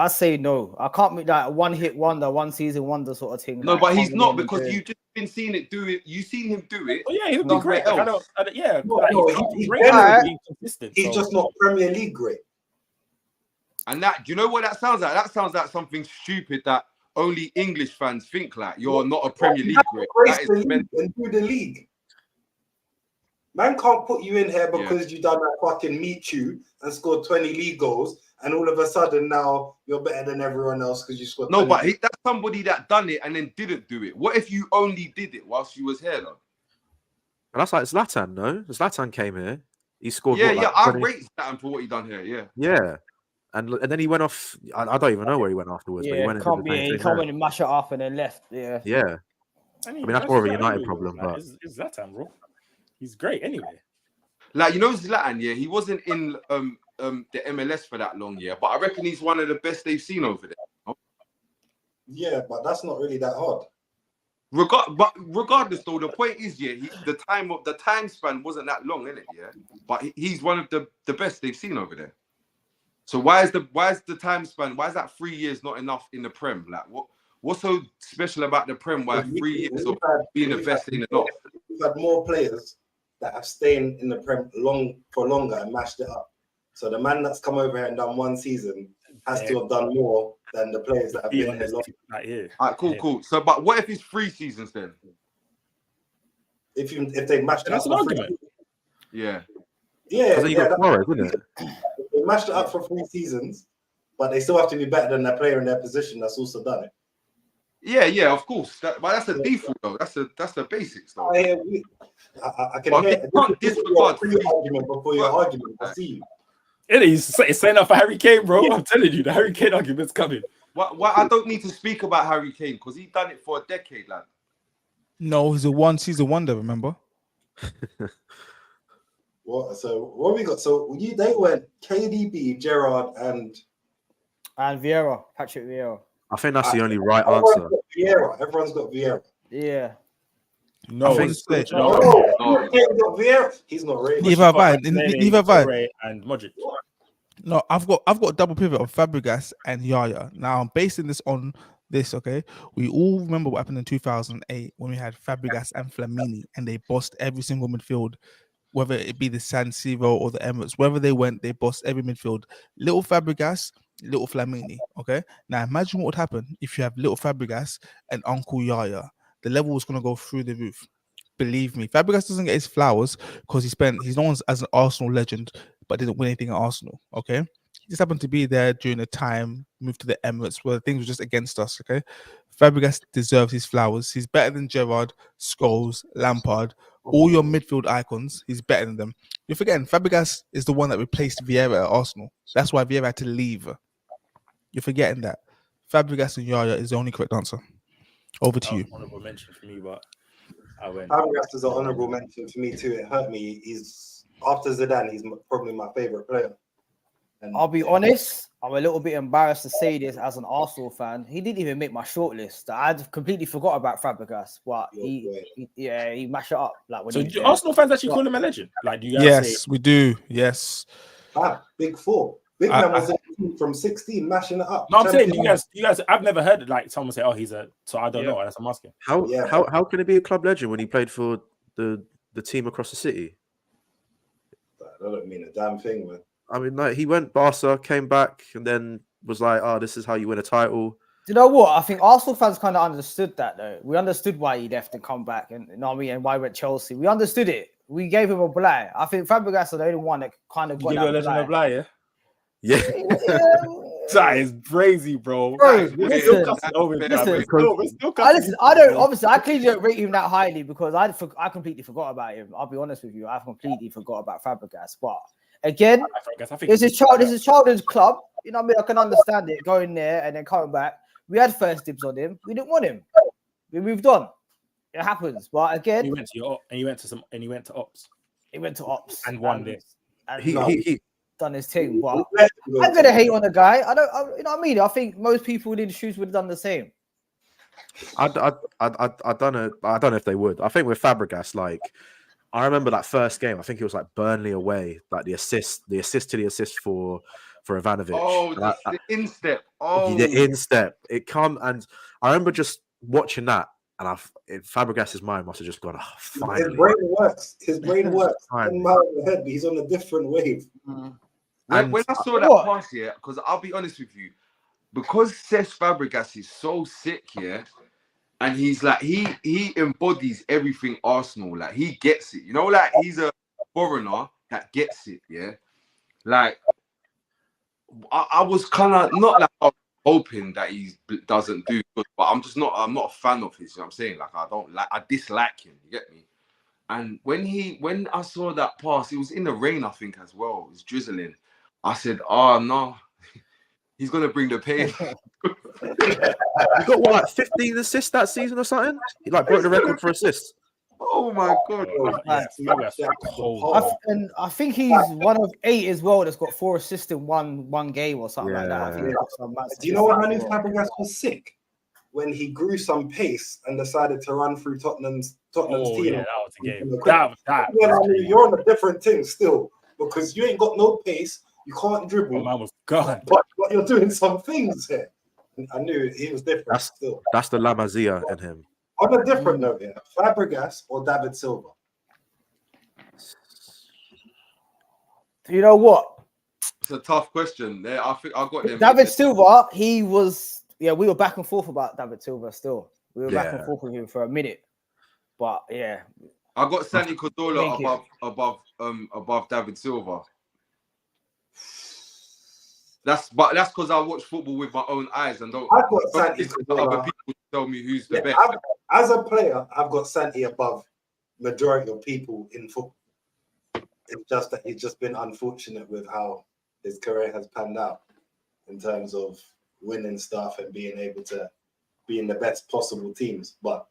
I can't make that one hit wonder, one season wonder sort of thing. No, but he's not because you've just been seeing it do it. You've seen him do it. Oh, yeah, he'll be great. He's consistent. He's just not Premier League great. And that, do you know what that sounds like? That sounds like something stupid that only English fans think like. You're not a Premier League great. That is and do the league. Man can't put you in here because you done that fucking meet you and scored 20 league goals, and all of a sudden now you're better than everyone else because you scored. No, but that's somebody that done it and then didn't do it. What if you only did it whilst you was here, though? And that's like Zlatan, no? Zlatan came here. He scored. I rate Zlatan for what he done here. Yeah. And then he went off. I don't even know where he went afterwards. Yeah, but he went he come in and mash it up and then left. Yeah. Yeah. I mean that's more of a United problem, but it's Zlatan, bro. He's great anyway. Like Zlatan, yeah, he wasn't in the MLS for that long, yeah. But I reckon he's one of the best they've seen over there. Yeah, but that's not really that hard. Regardless, though, the point is, yeah, the time span wasn't that long, innit? Yeah, but he's one of the best they've seen over there. So why is the time span? Why is that 3 years not enough in the Prem? Like what's so special about the Prem? Why 3 years of being the best ain't enough? We've had more players that have stayed in the Prem for longer and mashed it up. So the man that's come over here and done one season has to have done more than the players that have Be been here honest, long. like, yeah. All right, cool. So, but what if it's 3 seasons then? If they matched it That's up an for 3 argument. Yeah. yeah, Because then you got that- Suarez, isn't it? if they matched it up for 3 seasons, but they still have to be better than their player in their position that's also done it. Yeah, of course. But that's the default though. That's the basics though. I can But hear you can't this is disregard your pre-argument before your argument. I see you. It's saying that for Harry Kane, bro. I'm telling you, the Harry Kane argument's coming. Why I don't need to speak about Harry Kane because he done it for a decade, lad. No, he's a one-season wonder. Remember? What? So what we got? So they went KDB, Gerrard, and Vieira, Patrick Vieira. I think that's the only right everyone's answer. got Vieira. Everyone's got Vieira. Yeah. No, I think- Oh, Kane's got Vieira. He's not rated. Neither have I. Neither have I. Torre and Modric. No, I've got a double pivot of Fabregas and Yaya. Now I'm basing this on this. Okay, we all remember what happened in 2008 when we had Fabregas and Flamini, and they bossed every single midfield, whether it be the San Siro or the Emirates. Wherever they went, they bossed every midfield. Little Fabregas, little Flamini. Okay, now imagine what would happen if you have little Fabregas and Uncle Yaya. The level is going to go through the roof. Believe me, Fabregas doesn't get his flowers because he's known as an Arsenal legend, but didn't win anything at Arsenal. Okay, he just happened to be there during the time, moved to the Emirates where things were just against us. Okay, Fabregas deserves his flowers. He's better than Gerrard, Scholes, Lampard, all your midfield icons. He's better than them. You're forgetting Fabregas is the one that replaced Vieira at Arsenal. That's why Vieira had to leave. You're forgetting that. Fabregas and Yaya is the only correct answer. Over to you. Honorable mention for me, but I went. Fabregas is an honourable mention for me too. It hurt me. He's after Zidane. He's probably my favourite player. And I'll be honest, I'm a little bit embarrassed to say this as an Arsenal fan. He didn't even make my shortlist. I'd completely forgot about Fabregas, but he mashed it up. Like when So do Arsenal fans actually call him a legend? Like, do you guys Yes, say? we do. Yes. Big Four. Big man was in the team from 16, mashing it up. No, I'm saying you guys. I've never heard like someone say, "Oh, he's a." So I don't know. That's what I'm asking. How can he be a club legend when he played for the team across the city? That don't mean a damn thing, man. I mean, like, he went Barca, came back, and then was like, "Oh, this is how you win a title." Do you know what? I think Arsenal fans kind of understood that though. We understood why he left and come back, and you know what I mean, and why he went Chelsea. We understood it. We gave him a blight. I think Fabregas is the only one that kind of got You give a legend a blight, yeah. Yeah. That is crazy, bro. Listen, I don't. Obviously, I clearly don't rate him that highly because I completely forgot about him. I'll be honest with you. I completely forgot about Fabregas. But again, this is childhood club. You know what I mean? I can understand it going there and then coming back. We had first dibs on him. We didn't want him. We moved on. It happens. But again, he went to Ops. He went to Ops and won this. And He done his thing, but I'm gonna hate on the guy. You know what I mean? I think most people in his shoes would have done the same. I don't know. I don't know if they would. I think with Fabregas, like, I remember that first game. I think it was like Burnley away, like the assist to the assist for Ivanovic. Oh, the instep. Oh, the instep. It come, and I remember just watching that, and Fabregas's mind must have just gone, oh, finally. His brain works. His brain works. He's on a different wave. When I saw that pass, because I'll be honest with you, because Cesc Fabregas is so sick, and he's like he embodies everything Arsenal. Like, he gets it, you know. Like, he's a foreigner that gets it, Like, I was kind of not like hoping that he doesn't do good, but I'm not a fan of his. You know what I'm saying? Like, I dislike him. You get me? And when I saw that pass, it was in the rain, I think, as well. It was drizzling. I said, "Oh no, he's gonna bring the pain." He got what, like 15 assists that season or something? He like broke the record for assists. Oh my god! And I think he's one of 8 as well that's got 4 assists in one game or something like that. I think do you know when I knew Fabregas was sick? When he grew some pace and decided to run through Tottenham's team. Yeah, that was a game. You're on a different team still because you ain't got no pace. You can't dribble. Man was gone. But you're doing some things here. I knew he was different still. That's the La Masia in him. On a different note, Fabregas or David Silva? You know what? It's a tough question. There, I think I got them. David Silva, he was. Yeah, we were back and forth about David Silva. Still, we were back and forth with him for a minute. But yeah, I got Santi Cazorla Thank above David Silva. That's because I watch football with my own eyes and don't. I've got Santi listen to other Cazorla. people tell me who's the best. As a player, I've got Santi above majority of people in football. It's just that he's just been unfortunate with how his career has panned out in terms of winning stuff and being able to be in the best possible teams. But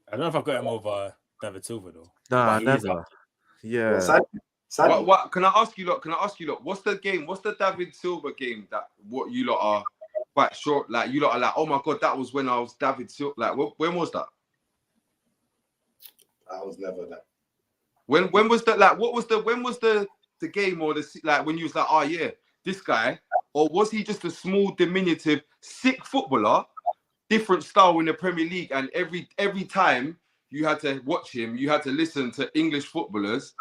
I don't know if I got him over David Silva though. Nah, But he is never. up. Yeah. Santi, What can I ask you lot? What's the game? What's the David Silva game that what you lot are quite short? Like you lot are like, oh my god, that was when I was David Silva. Like when was that? I was never that. When was that? Like when was the game or the like when you was like, oh yeah, this guy, or was he just a small diminutive sick footballer, different style in the Premier League, and every time you had to watch him, you had to listen to English footballers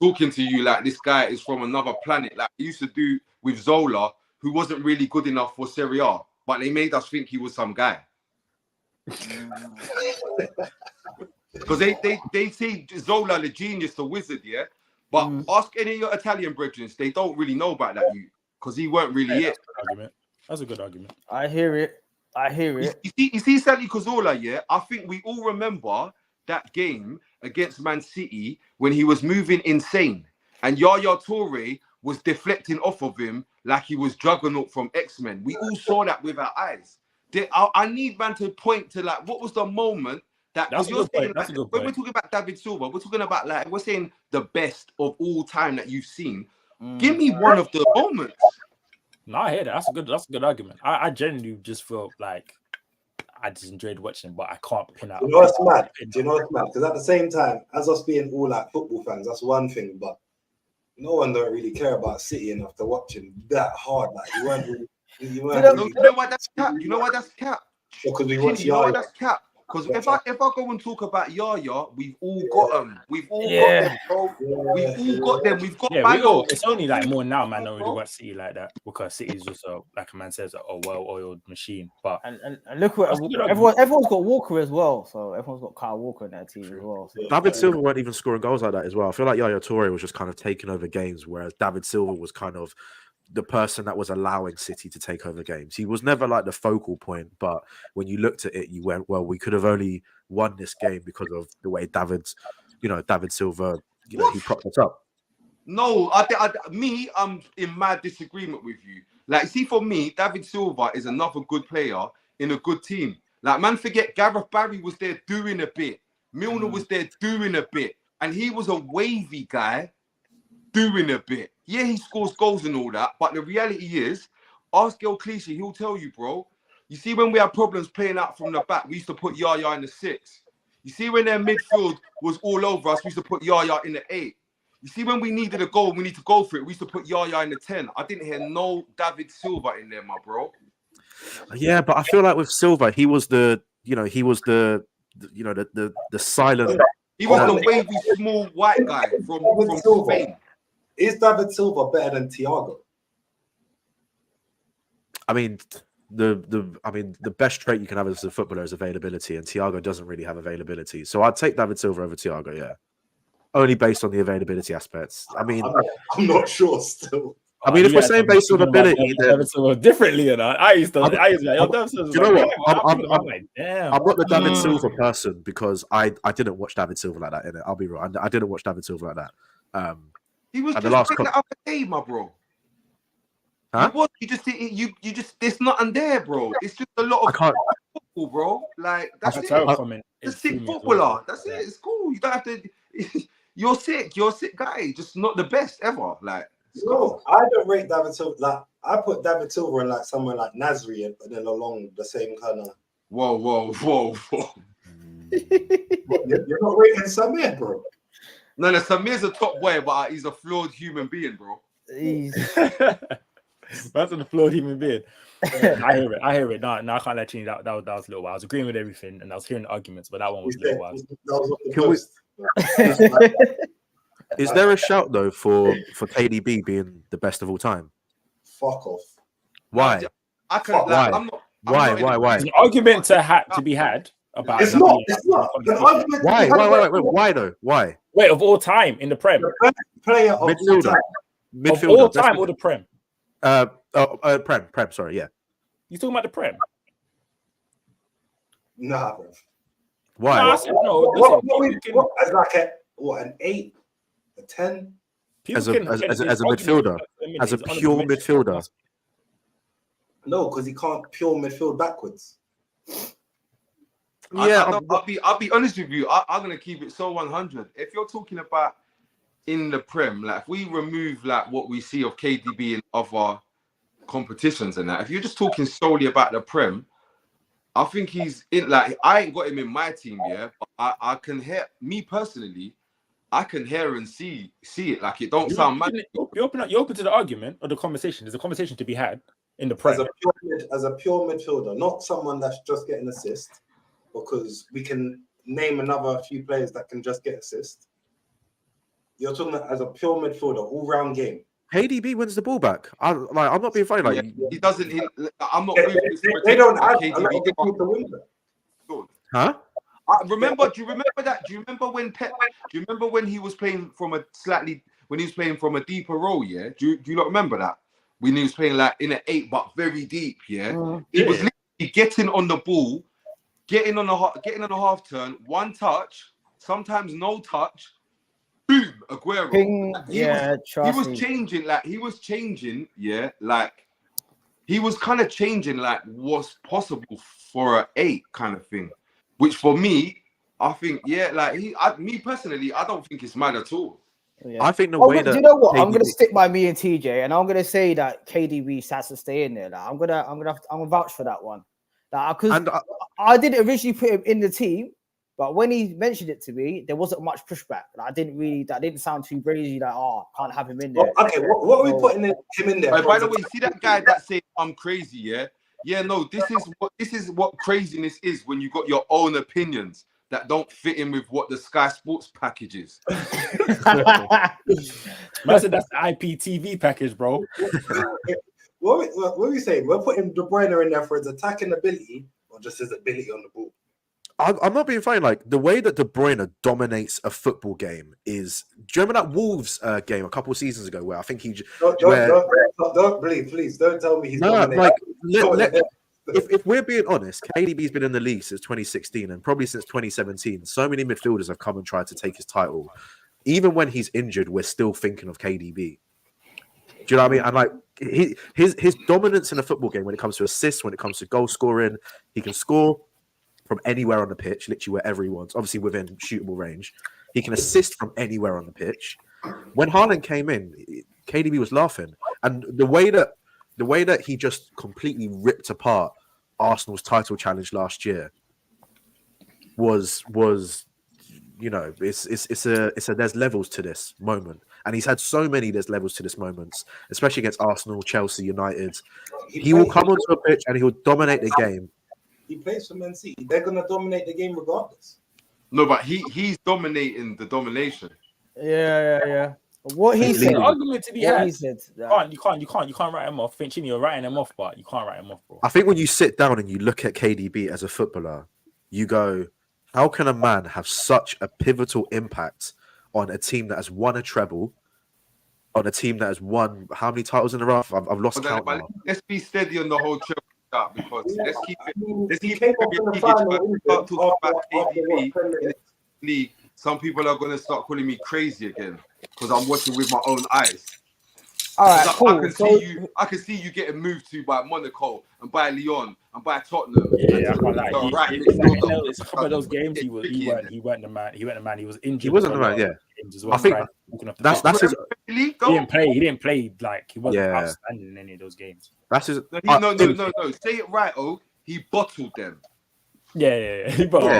talking to you like this guy is from another planet, like he used to do with Zola, who wasn't really good enough for Serie A, but they made us think he was some guy. Because they see Zola the genius, the wizard, yeah. But ask any of your Italian brethren, they don't really know about that because he weren't really it. That's a good argument. I hear it. You see Santi Cazorla, yeah. I think we all remember that game against Man City when he was moving insane and Yaya Toure was deflecting off of him like he was Juggernaut from X-Men. We all saw that with our eyes. I need man to point to like what was the moment that That's a good point. like, when we're talking about David Silva, we're talking about like we're saying the best of all time that you've seen. Give me one of the moments. No, I hear that. That's a good argument. I genuinely just feel like I just enjoyed watching, but I can't pin out. Do you know what's mad? Because at the same time, as us being all like football fans, that's one thing, but no one don't really care about City enough to watch him that hard. Like you weren't really. You know why that's cap? You know why that's cap? Because we watch You know why Yaya. that's cap? Because if I go and talk about Yaya, we've all got them. We've all got them, bro. We've all got them. We've got Bayo. It's only like more now, man. Don't really watch City like that because City's just like a man says, a well-oiled machine. But and look what everyone's got Walker as well. So everyone's got Kyle Walker in their team as well. So. David Silva weren't even scoring goals like that as well. I feel like Yaya Toure was just kind of taking over games, whereas David Silva was kind of the person that was allowing City to take over games. He was never like the focal point, but when you looked at it, you went, well, we could have only won this game because of the way David Silva, he propped us up. No, I'm in mad disagreement with you. Like, see, for me, David Silva is another good player in a good team. Like, man, forget Gareth Barry was there doing a bit. Milner was there doing a bit. And he was a wavy guy doing a bit. Yeah, he scores goals and all that, but the reality is, ask Gil Clichy, he'll tell you, bro. You see, when we had problems playing out from the back, we used to put Yaya in the 6. You see, when their midfield was all over us, we used to put Yaya in the 8. You see, when we needed a goal, we need to go for it. We used to put Yaya in the 10. I didn't hear no David Silva in there, my bro. Yeah, but I feel like with Silva, he was the silent. He was the wavy, small white guy from Spain. Is David Silva better than Thiago? I mean, the best trait you can have as a footballer is availability, and Thiago doesn't really have availability. So I'd take David Silva over Thiago, yeah. Only based on the availability aspects. I mean, I'm not sure still. I mean, if we're saying based on ability, then David Silva differently, you know. I used to like, you know what? I'm not the David Silva person because I didn't watch David Silva like that in it. I'll be real. I didn't watch David Silva like that. He was just like the other day, my bro. Huh? You just there's nothing there, bro. It's just a lot of football, bro. Like that's it. The sick footballer. That's it. It's cool. You don't have to. You're sick. You're a sick guy. Just not the best ever. Like no, I don't rate David Silva. Like I put David Silva in like somewhere like Nasri and then along the same kind of. Whoa. You're not rating Samir, bro. No, Samir's a top boy, but he's a flawed human being, bro. That's a flawed human being. I hear it. No, I can't let you. That was a little while. I was agreeing with everything, and I was hearing the arguments, but that one was a little while. Is there a shout though for KDB being the best of all time? Fuck off. Why? I can. Fuck. Like, Why? I'm not. Why? I'm not Why? Why? There's an argument to be had about. It's him not. being It's in the not. An conversation. argument. Why? Why though? Why? Wait, of all time in the Prem, The best player of all Midfielder. time. of Midfielder. all time or the Prem? Prem. Sorry, yeah. You talking about the Prem? Nah, bro. Why? No, I said no. Listen, As like an 8, a 10? As a midfielder, as a pure midfielder. No, because he can't pure midfield backwards. Yeah, I'll be honest with you. I'm gonna keep it so 100. If you're talking about in the Prem, like if we remove like what we see of KDB in other competitions and that, if you're just talking solely about the Prem, I think he's in. Like I ain't got him in my team, yeah. But I can hear me personally. I can hear and see it. Like it don't sound mad. You're open to the argument or the conversation. There's a conversation to be had in the Prem. As a pure midfielder, not someone that's just getting assist, because we can name another few players that can just get assist. You're talking about as a pure midfielder, all-round game. KDB wins the ball back. I'm not being funny. Like he doesn't. I'm not. They don't have KDB. the window. Huh? Remember? Do you remember that? Do you remember when Pep? Do you remember when he was playing from a deeper role? Yeah. Do you not remember that? When he was playing like in an 8, but very deep. Yeah. He was literally getting on the ball, getting on a half turn, one touch, sometimes no touch. Boom, Aguero. He was changing. Like he was changing. Yeah. Like he was kind of changing. Like what's possible for an 8 kind of thing. Which for me, I think, me personally, I don't think it's mad at all. Yeah. I think the way that you know what, I'm KDB gonna stick by me and TJ, and I'm gonna say that KDB has to stay in there. Like, I'm gonna vouch for that one. Like, because I didn't originally put him in the team, but when he mentioned it to me, there wasn't much pushback. Like, that didn't sound too crazy. Like, can't have him in there. Well, okay, what are we putting him in there? By the way, see that guy that said I'm crazy, yeah? Yeah, no, this is what craziness is when you got your own opinions that don't fit in with what the Sky Sports package is. Man said that's the IPTV package, bro. What are we saying? We're putting De Bruyne in there for his attacking ability or just his ability on the ball? I'm not being funny. Like the way that De Bruyne dominates a football game is. Do you remember that Wolves game a couple of seasons ago where I think he don't please don't tell me he's dominating. Like if we're being honest, KDB's been in the league since 2016 and probably since 2017. So many midfielders have come and tried to take his title. Even when he's injured, we're still thinking of KDB. Do you know what I mean? And like his dominance in a football game when it comes to assists, when it comes to goal scoring, he can score from anywhere on the pitch, literally wherever he wants, obviously within shootable range. He can assist from anywhere on the pitch. When Haaland came in, KDB was laughing. And the way that he just completely ripped apart Arsenal's title challenge last year was you know, it's a there's levels to this moment. And he's had so many there's levels to this moments, especially against Arsenal, Chelsea, United. He will come onto a pitch and he will dominate the game. He plays for Man City. They're going to dominate the game regardless. No, but he's dominating the domination. Yeah. What he said. The argument to be had. He said, You can't write him off. I think Chinny, you're writing him off, but you can't write him off, bro. I think when you sit down and you look at KDB as a footballer, you go, how can a man have such a pivotal impact on a team that has won a treble, on a team that has won how many titles in a row? I've lost count now. Let's be steady on the whole treble. Because let's keep it. Let's keep came it. up in the Start final, talking about KDB in the league. Some people are going to start calling me crazy again because I'm watching with my own eyes. All right, cool. I can see you getting moved to by Monaco and by Lyon and by Tottenham. Yeah, I can't lie. It's a couple of those games. He weren't the man. He was injured. He wasn't the man. Yeah, I think that's his. He didn't play like he wasn't outstanding in any of those games. That's his. No. Say it right, he bottled them. Yeah. He bottled.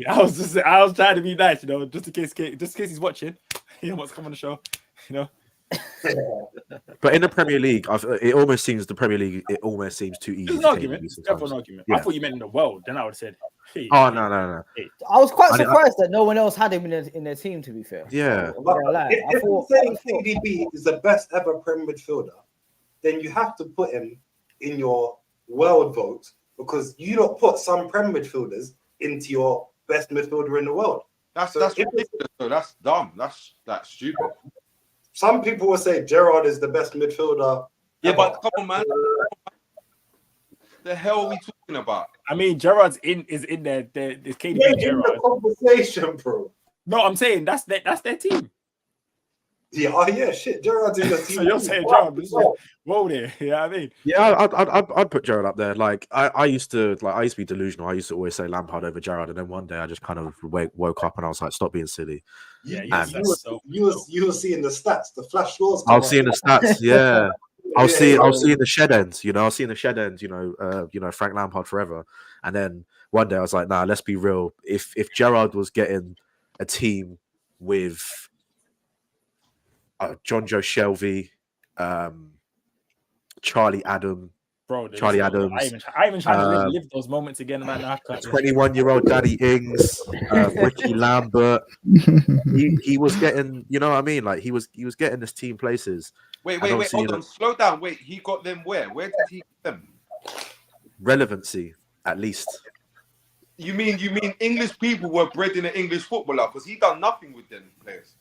I was trying to be nice, you know, just in case he's watching. He wants to come on the show, you know. But in the Premier League, it almost seems too easy. It's an argument. Definitely an argument. Yeah. I thought you meant in the world. Then I would have said, hey. Oh, no. Hey. I was quite surprised that no one else had him in their team, to be fair. Yeah. If saying KDB is the best ever Premier midfielder, then you have to put him in your world vote because you don't put some Prem midfielders into your best midfielder in the world. That's ridiculous. Though. That's dumb. That's stupid. Some people will say Gerrard is the best midfielder. Yeah, ever. but come on, man. The hell are we talking about? I mean, Gerrard's is in there. There's KDB Yeah, in Gerrard. the conversation, bro. No, I'm saying that's their team. Yeah, oh yeah, shit. Gerrard's in the team. So you're saying Gerrard? Whoa there. You know what I mean? Yeah, I'd put Gerrard up there. Like I used to be delusional. I used to always say Lampard over Gerrard, and then one day I just kind of woke up and I was like, stop being silly. Yeah, you were seeing the stats, the flash scores. I was seeing the stats. Yeah. I was seeing the shed ends, you know. I was seeing the shed ends, you know, Frank Lampard forever. And then one day I was like, nah, let's be real. If Gerrard was getting a team with John Joe Shelvey, Charlie Adams, I even trying to live those moments again, man. 21-year-old Danny Ings, Ricky Lambert. He was getting, you know what I mean? Like he was getting this team places. Wait, hold on, slow down. Wait, he got them where? Where did he get them? Relevancy, at least. You mean English people were bred in an English footballer because he done nothing with them players.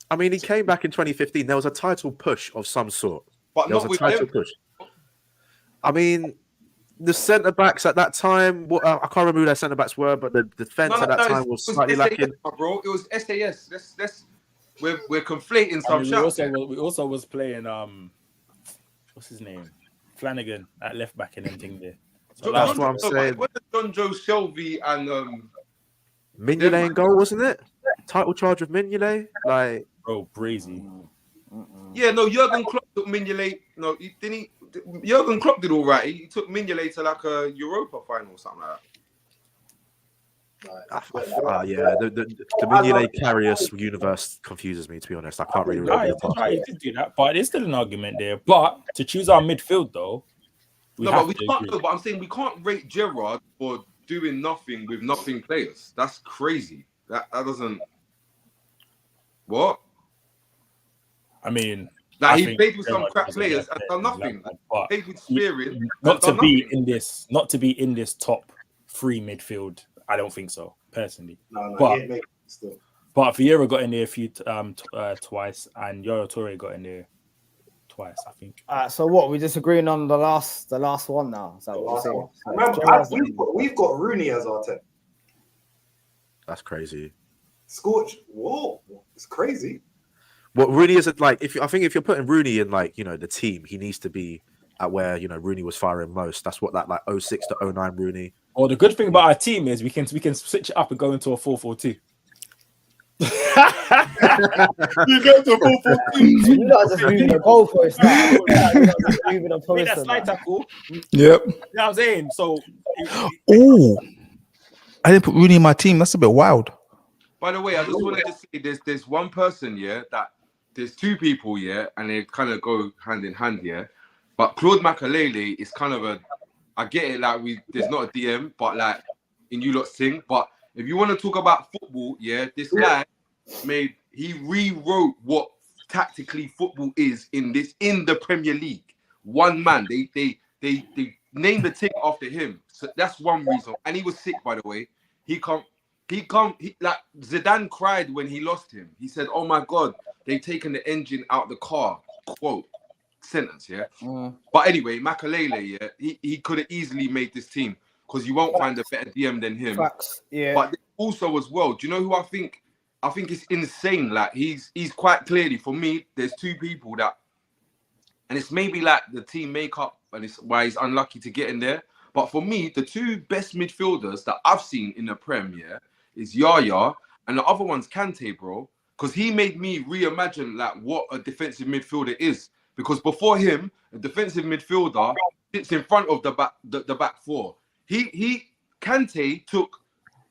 I mean, he came back in 2015. There was a title push of some sort. But there not was with a title them. push. I mean, the centre backs at that time. I can't remember who their centre backs were, but the defense at that time was slightly lacking. Bro, it was SAS. Let's we're conflating some shit. We also was playing what's his name? Flanagan at left back and everything there. So that's what I'm saying. What did John Joe Shelvey and Mignolet in goal, wasn't it? Title charge of Mignolet, like Brazy. Yeah, no, Jurgen Klopp took Mignolet. No, Jurgen Klopp did all right. He took Mignolet to like a Europa final or something like that. Yeah, the Mignolet Karius universe confuses me, to be honest. I can't really remember. He did do that, but there's still an argument there. But to choose our midfield, though, we can't. But I'm saying we can't rate Gerrard for doing nothing with nothing players. That's crazy. That doesn't. What? I mean, like he played with some crap players and done nothing. Played with Spearing. Not to be in this top 3 midfield. I don't think so, personally. No, but Vieira got in there a few twice, and Yaya Toure got in there twice, I think. So what? We're disagreeing on the last one now. Is that what we're saying? We've got Rooney as our 10. That's crazy. Scorch. Whoa, it's crazy. What Rooney is like? I think if you're putting Rooney in like the team, he needs to be at where Rooney was firing most. That's what that like 06 to 09 Rooney. Well, the good thing about our team is we can switch it up and go into a 4-4-2. You go to a 4-4-2. You guys just moving the goalpost now. That's slide tackle. Yep. You know what I'm saying? So, I didn't put Rooney in my team. That's a bit wild. By the way, I just wanted to say there's one person, that there's 2 people, and they kind of go hand in hand, But Claude Makelele is kind of I get it, like there's not a DM, but like in you lot sing. But if you want to talk about football, this guy he rewrote what tactically football is in the Premier League. One man, they named the team after him. So that's one reason. And he was sick, by the way. He like Zidane cried when he lost him. He said, "Oh my God, they've taken the engine out the car." Quote. Sentence, But anyway, Makelele, he could have easily made this team because you won't find a better DM than him. Facts, But also as well, do you know who I think it's insane? Like he's quite clearly, for me, there's 2 people that, and it's maybe like the team makeup and it's why he's unlucky to get in there. But for me, the 2 best midfielders that I've seen in the Prem, is Yaya and the other one's Kante, bro. Because he made me reimagine like what a defensive midfielder is. Because before him, a defensive midfielder sits in front of the back 4. Kante took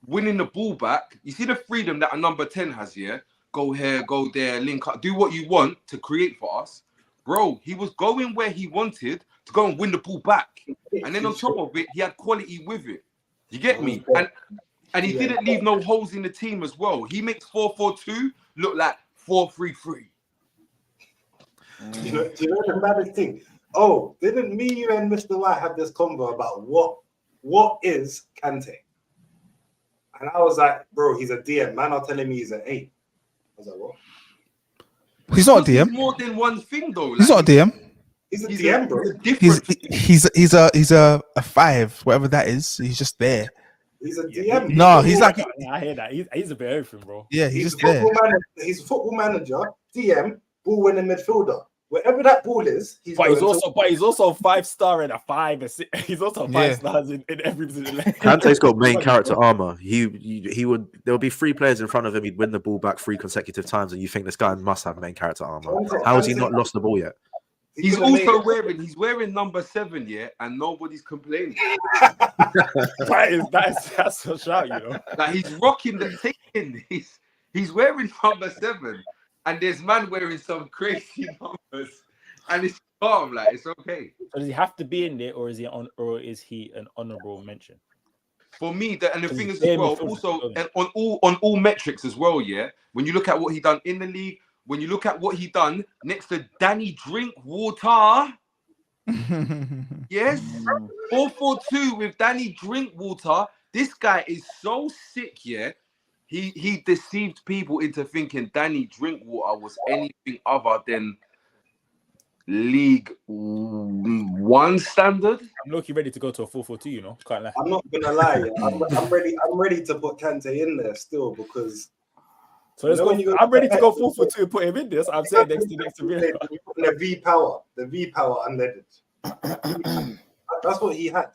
winning the ball back. You see the freedom that a number 10 has here. Go here, go there, link up, do what you want to create for us, bro. He was going where he wanted to go and win the ball back, and then on top of it, he had quality with it. You get me? And he didn't leave no holes in the team as well. He makes 4-4-2 look like 4-3-3. Do you know the maddest thing? Oh, didn't me, you, and Mr. White have this convo about what is Kante? And I was like, bro, he's a DM. Man are telling me he's an 8. I was like, what? He's not a He's DM. more than one thing though. He's not a DM. He's a DM, bro. He's a different. He's a 5, whatever that is. He's just there. He's a DM. No, he's like, I hear that. He's a bit of everything, bro. yeah, he's He's just there. He's a football manager, DM, ball winning midfielder. Wherever that ball is, he's. But he's also 5-star and a 5 or 6. He's also 5 stars in every position. Kante's got main character armor. He would. There would be 3 players in front of him. He'd win the ball back 3 consecutive times, and you think this guy must have main character armor. How has he not lost the ball yet? He's also wearing number 7, yeah, and nobody's complaining. That's a shout, you know. Like he's rocking the thing. He's wearing number 7, and there's man wearing some crazy numbers, and it's calm. Like it's okay. So does he have to be in there, or is he an honorable mention? For me, and the thing is as well, also and on all metrics as well. Yeah, when you look at what he done in the league. When you look at what he done next to Danny Drinkwater, yes, 4-4-2 with Danny Drinkwater. This guy is so sick, yeah. He deceived people into thinking Danny Drinkwater was anything other than League 1 standard. I'm looking ready to go to a 4-4-2, you know. Can't lie. I'm not gonna lie, yeah. I'm ready to put Kante in there still because. So let's go. I'm ready to go 4-4-2 and put him in this. I'm saying next to Vieira. The V power unleaded. That's what he had.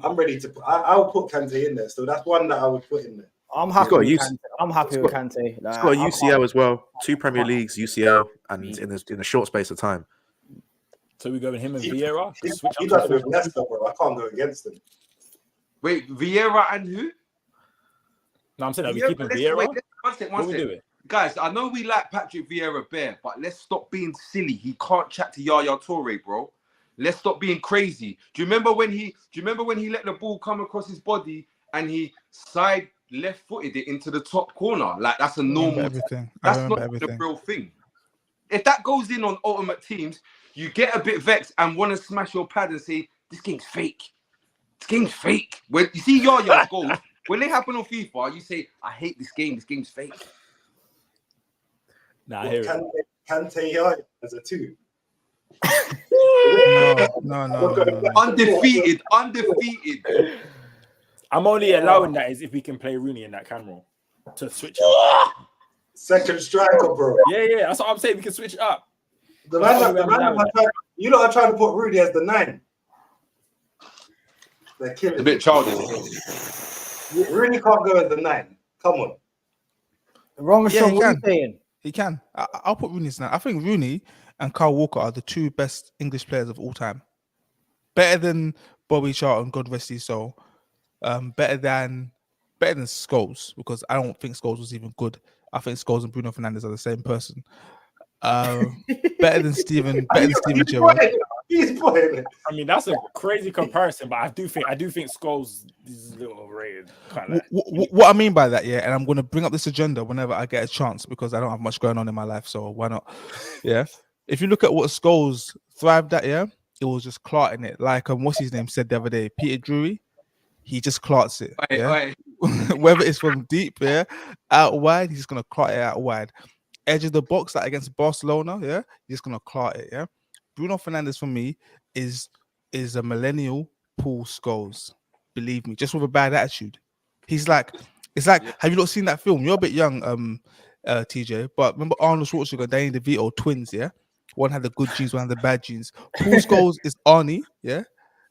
I'm ready to put. I'll put Kante in there. So that's one that I would put in there. I'm happy with Kante. I'm happy with Kante. He's got a UCL as well. 2 Premier Leagues, UCL, and in a short space of time. So we're going him and Vieira. He does with Leicester, bro. I can't go against him. Wait, Vieira and who? No, I'm saying are we keeping Vieira? One second. Guys, I know we like Patrick Vieira bare, but let's stop being silly. He can't chat to Yaya Toure, bro. Let's stop being crazy. Do you remember when he let the ball come across his body and he side left-footed it into the top corner? Like that's a normal thing. That's not the real thing. If that goes in on Ultimate Teams, you get a bit vexed and want to smash your pad and say, this game's fake. This game's fake. When you see Yaya's goals, when they happen on FIFA, you say, I hate this game. This game's fake. Nah, I hear it. Kante Yaya as a 2. No. Undefeated. I'm only allowing that is if we can play Rooney in that camera to switch up. Second striker, bro. Yeah. That's what I'm saying. We can switch it up. You lot are trying to put Rooney as the 9. They're killing. A bit childish. Rooney can't go as the 9. Come on. Wrong, what are you saying? He can. I'll put Rooney as 9. I think Rooney and Kyle Walker are the 2 best English players of all time. Better than Bobby Charlton, God rest his soul. Better than Scholes, because I don't think Scholes was even good. I think Scholes and Bruno Fernandes are the same person. Better than Steven Gerrard. He's playing it. I mean, that's a crazy comparison, but I do think Scholes is a little overrated. What I mean by that, yeah, and I'm going to bring up this agenda whenever I get a chance because I don't have much going on in my life, so why not? Yeah. If you look at what Scholes thrived at, yeah, it was just clarting it. Like what's his name said the other day, Peter Drury. He just clarts it. Yeah? Whether it's from deep, yeah, out wide, he's just gonna clart it out wide. Edge of the box, like against Barcelona, yeah, he's just gonna clart it, yeah. Bruno Fernandes for me is a millennial Paul Scholes. Believe me, just with a bad attitude. It's like, have you not seen that film? You're a bit young, TJ, but remember Arnold Schwarzenegger, Danny DeVito, twins, yeah? One had the good genes, one had the bad genes. Paul Scholes is Arnie, yeah.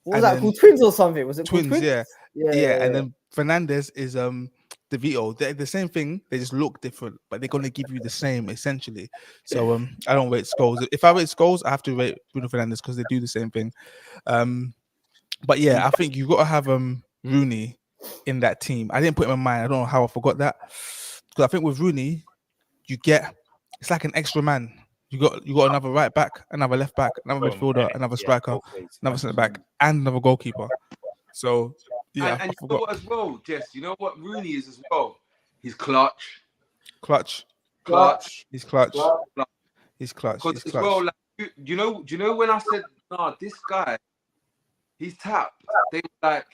What was that called? Twins or something? Was it twins? Twins? Yeah. And then Fernandes is DeVito. They're the same thing. They just look different, but they're gonna give you the same essentially. So I don't rate Scholes. If I rate Scholes, I have to rate Bruno Fernandes because they do the same thing. But yeah, I think you got to have Rooney in that team. I didn't put him in mind. I don't know how I forgot that because I think with Rooney, it's like an extra man. You got another right back, another left back, another midfielder, another striker, another centre back, and another goalkeeper. So yeah, and you know what as well, Jess? You know what Rooney is as well? He's clutch. He's clutch. Because as well, like you know when I said, nah, this guy, he's tapped. They were like,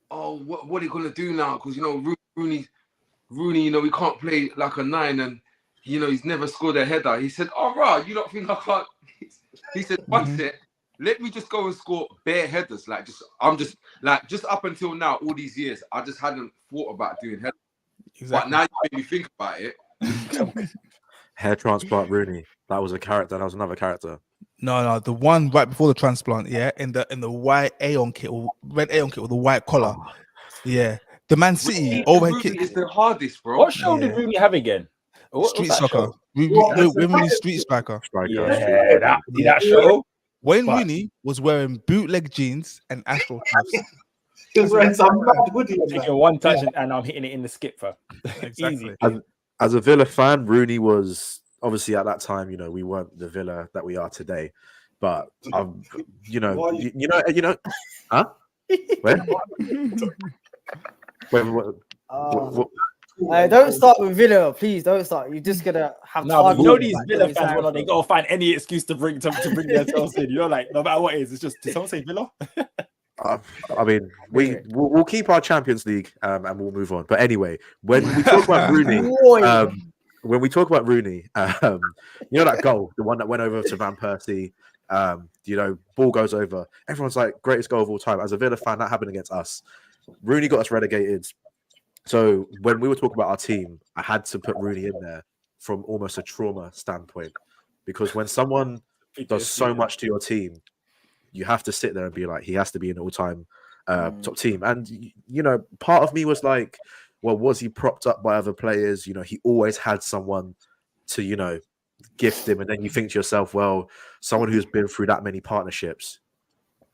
oh, what are you gonna do now? Because Rooney, he can't play like a 9, and he's never scored a header. He said, "Oh, right, you don't think I can't?" He said, "One set, let me just go and score bare headers. Like, just up until now, all these years, I just hadn't thought about doing headers. But now you made me think about it." Hair transplant Rooney. That was a character. That was another character. No, the one right before the transplant, yeah, in the white Aeon kit or red Aeon kit with the white collar, yeah. The Man City overhead Rooney kick is the hardest, bro. What show did Rooney have again? Street soccer. We're really street striker. Yeah, that show. Wayne Rooney was wearing bootleg jeans and Astro shoes. He was wearing some mad hoodie. Taking one touch and I'm hitting it in the skip, for easy. As a Villa fan, Rooney was obviously at that time. We weren't the Villa that we are today, but huh? Where? Don't start with Villa, please. Don't start. You're just gonna have. No, but these Villa fans, they gotta find any excuse to bring themselves in. Like, no matter what it is, it's just, did someone say Villa? I mean, we'll keep our Champions League and we'll move on. But anyway, when we talk about Rooney, that goal, the one that went over to Van Persie, ball goes over. Everyone's like, greatest goal of all time. As a Villa fan, that happened against us. Rooney got us relegated. So when we were talking about our team, I had to put Rooney in there from almost a trauma standpoint, because when someone does so much to your team, you have to sit there and be like, he has to be an all-time top team. And, part of me was like, well, was he propped up by other players? He always had someone to, gift him. And then you think to yourself, well, someone who's been through that many partnerships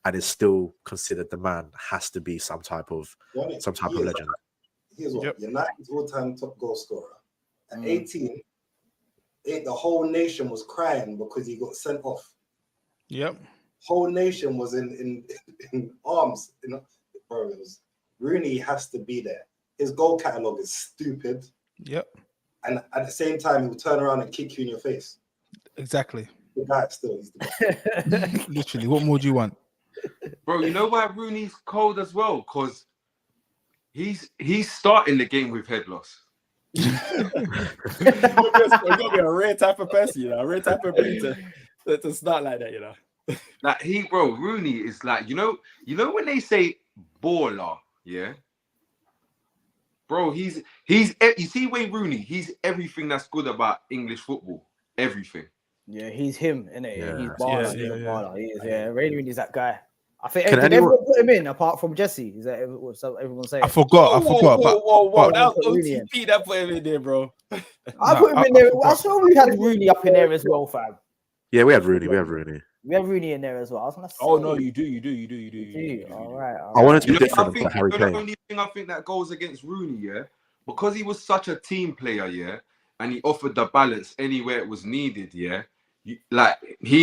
and is still considered the man has to be some type of legend. Here's what United's all-time top goal scorer. At 18, the whole nation was crying because he got sent off. Yep. Whole nation was in arms. Bro, Rooney has to be there. His goal catalogue is stupid. Yep. And at the same time, he'll turn around and kick you in your face. Exactly. The guy still is the best. Literally, what more do you want? Bro, you know why Rooney's cold as well? Because he's starting the game with head loss. It's gonna be a rare type of person, a rare type of person to start like that, Like Rooney is like, you know when they say baller, yeah? Bro, he's you see Wayne Rooney, he's everything that's good about English football. Everything. Yeah, he's him, innit? Yeah. He's baller. Yeah. Baller. He is, Wayne Rooney's that guy. I think Can everyone put him in apart from Jesse. Is that what everyone's saying? I forgot. Whoa. That was OTP that put him in there, bro. I put him in there. I saw we had Rooney up in there as well, fam. Yeah, we had Rooney. We have Rooney in there as well. I was gonna say. Oh no, you do. All right. I wanted to be I different think than Harry the Kane. only thing I think that goes against Rooney, because he was such a team player, and he offered the balance anywhere it was needed, he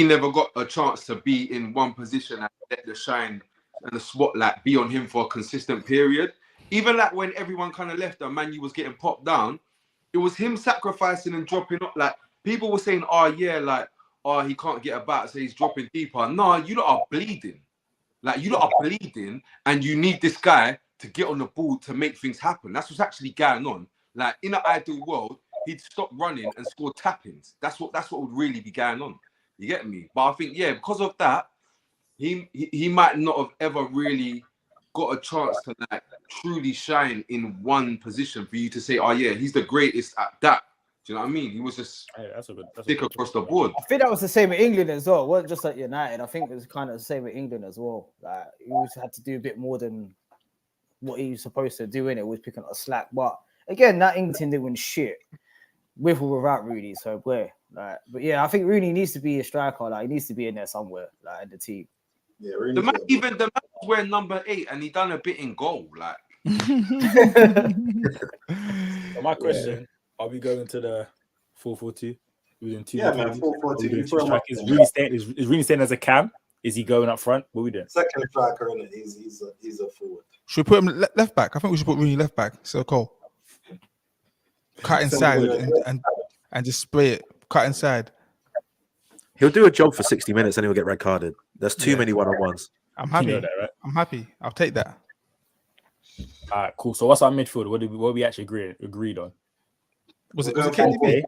never got a chance to be in one position and let the shine and the spotlight be on him for a consistent period. Even like when everyone kind of left and Man U was getting popped down, it was him sacrificing and dropping up. Like, people were saying, he can't get about, so he's dropping deeper. No, you lot are bleeding. Like, you lot are bleeding, and you need this guy to get on the ball to make things happen. That's what's actually going on. Like, in an ideal world, he'd stop running and score tap-ins. That's what would really be going on. You get me? But I think, because of that, he might not have ever really got a chance to like truly shine in one position for you to say, he's the greatest at that. Do you know what I mean? He was just stick across the board. I think that was the same at England as well. It wasn't just at United. I think it was kind of the same at England as well. Like, he always had to do a bit more than what he was supposed to do, in it was picking up slack. But again, that England team didn't win shit with or without Rooney. So I think Rooney needs to be a striker. Like, he needs to be in there somewhere, like, in the team. Yeah, the man was wearing number 8 and he done a bit in goal. Like, so my question: are we going to the 4-4-2? Within 2 man, 4-4-2. Is Rooney staying as a cam? Is he going up front? What are we doing? Second striker, innit? He's a forward. Should we put him left back? I think we should put Rooney left back. So cool. Cut inside and just spray it. Cut inside. He'll do a job for 60 minutes and he'll get red carded. There's too Yeah. many one-on-ones. I'm happy. You know that, right? I'm happy. I'll take that. All right, cool. So what's our midfield? What we actually agreed on? Was it We're KDB? going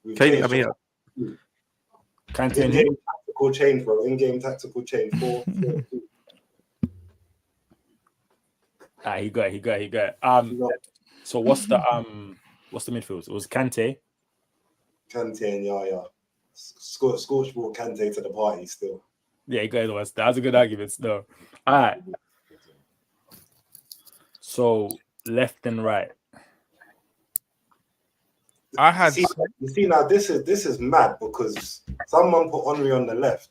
We've changed I mean, Kante and in-game tactical change, bro. In-game tactical change. 4-4-2. he got it. So what's the midfield? It was Kante. Kante and Yaya. Scorch brought Kante to the party still. Yeah, he got it. That's a good argument. No. All right. So left and right. I had. You see now this is mad because someone put Henry on the left,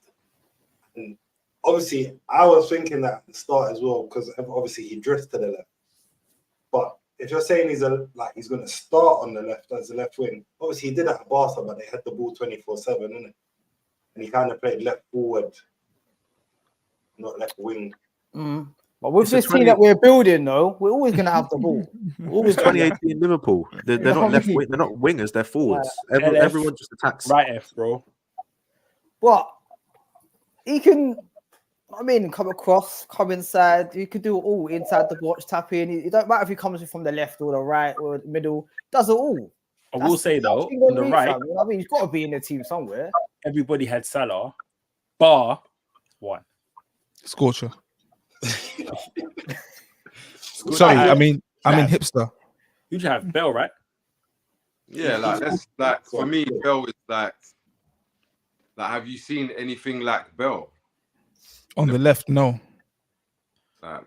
and obviously I was thinking that at the start as well because obviously he drifts to the left. But if you're saying he's going to start on the left as the left wing, obviously he did it at Barca, but they had the ball 24/7, innit? And he kind of played left forward, not left wing. But with this team that we're building, though, we're always going to have the ball. We're always It's 2018 Liverpool. They're not left. They're not wingers. They're forwards. Everyone just attacks. Right F, bro. But he can, come across, come inside. He could do it all inside the box, tap in. It don't matter if he comes from the left or the right or the middle. Does it all. I will say though, on the right, he's got to be in the team somewhere. everybody had Salah, bar one. Scorcher. Sorry, I mean hipster. You just have Bell, right? Yeah, that's for me. Bell is like, have you seen anything like Bell? On the left, no.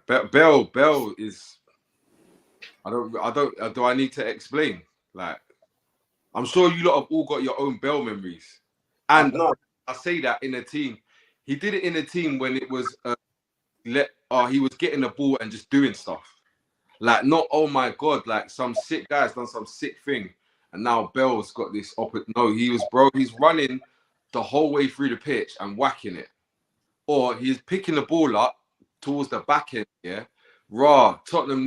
Bell is. I don't. Do I need to explain? I'm sure you lot have all got your own Bell memories, and I say that in a team. He did it in a team when it was he was getting the ball and just doing stuff. Not, oh my God, some sick guy's done some sick thing. And now Bell's got this no, he's running the whole way through the pitch and whacking it. Or he's picking the ball up towards the back end, yeah? Tottenham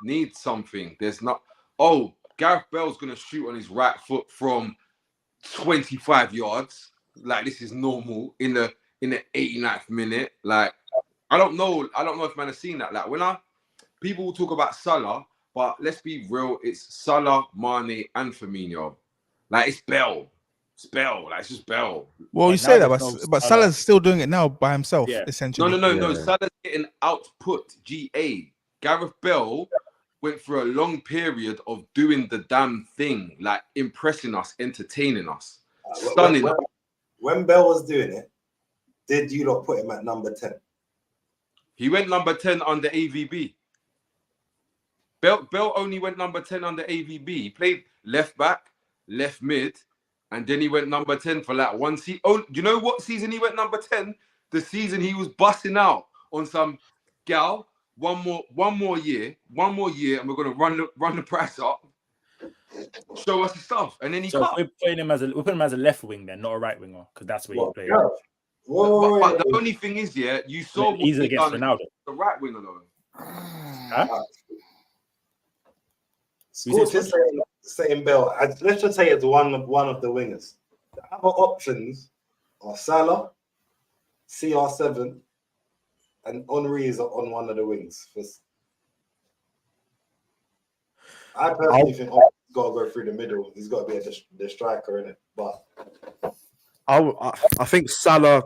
needs something. There's not, Gareth Bell's going to shoot on his right foot from 25 yards. This is normal in the 89th minute. I don't know if man has seen that. People will talk about Salah, but let's be real, it's Salah, Mane, and Firmino. It's Bell. It's Bell. It's just Bell. Well, you say that, but Salah's still doing it now by himself, essentially. No. Salah's getting output. GA. Gareth Bell went through a long period of doing the damn thing, impressing us, entertaining us, stunning us. When Bell was doing it, did you not put him at number 10? He went number 10 under AVB. Bell only went number 10 under AVB. He played left back, left mid, and then he went number 10 for one season. Oh, do you know what season he went number 10? The season he was busting out on some gal. One more year, and we're gonna run the price up. Show us the stuff, and then he. So we're putting him we're putting him as a left wing then, not a right winger, because that's where he played. Yeah. But the only thing is, you saw he's against Ronaldo. The right winger though. Huh? Scorch is saying Bell. Let's just say it's one of the wingers. The other options are Salah, CR7, and Henry is on one of the wings. I personally think Henry's got to go through the middle. He's got to be the striker in it. But I think Salah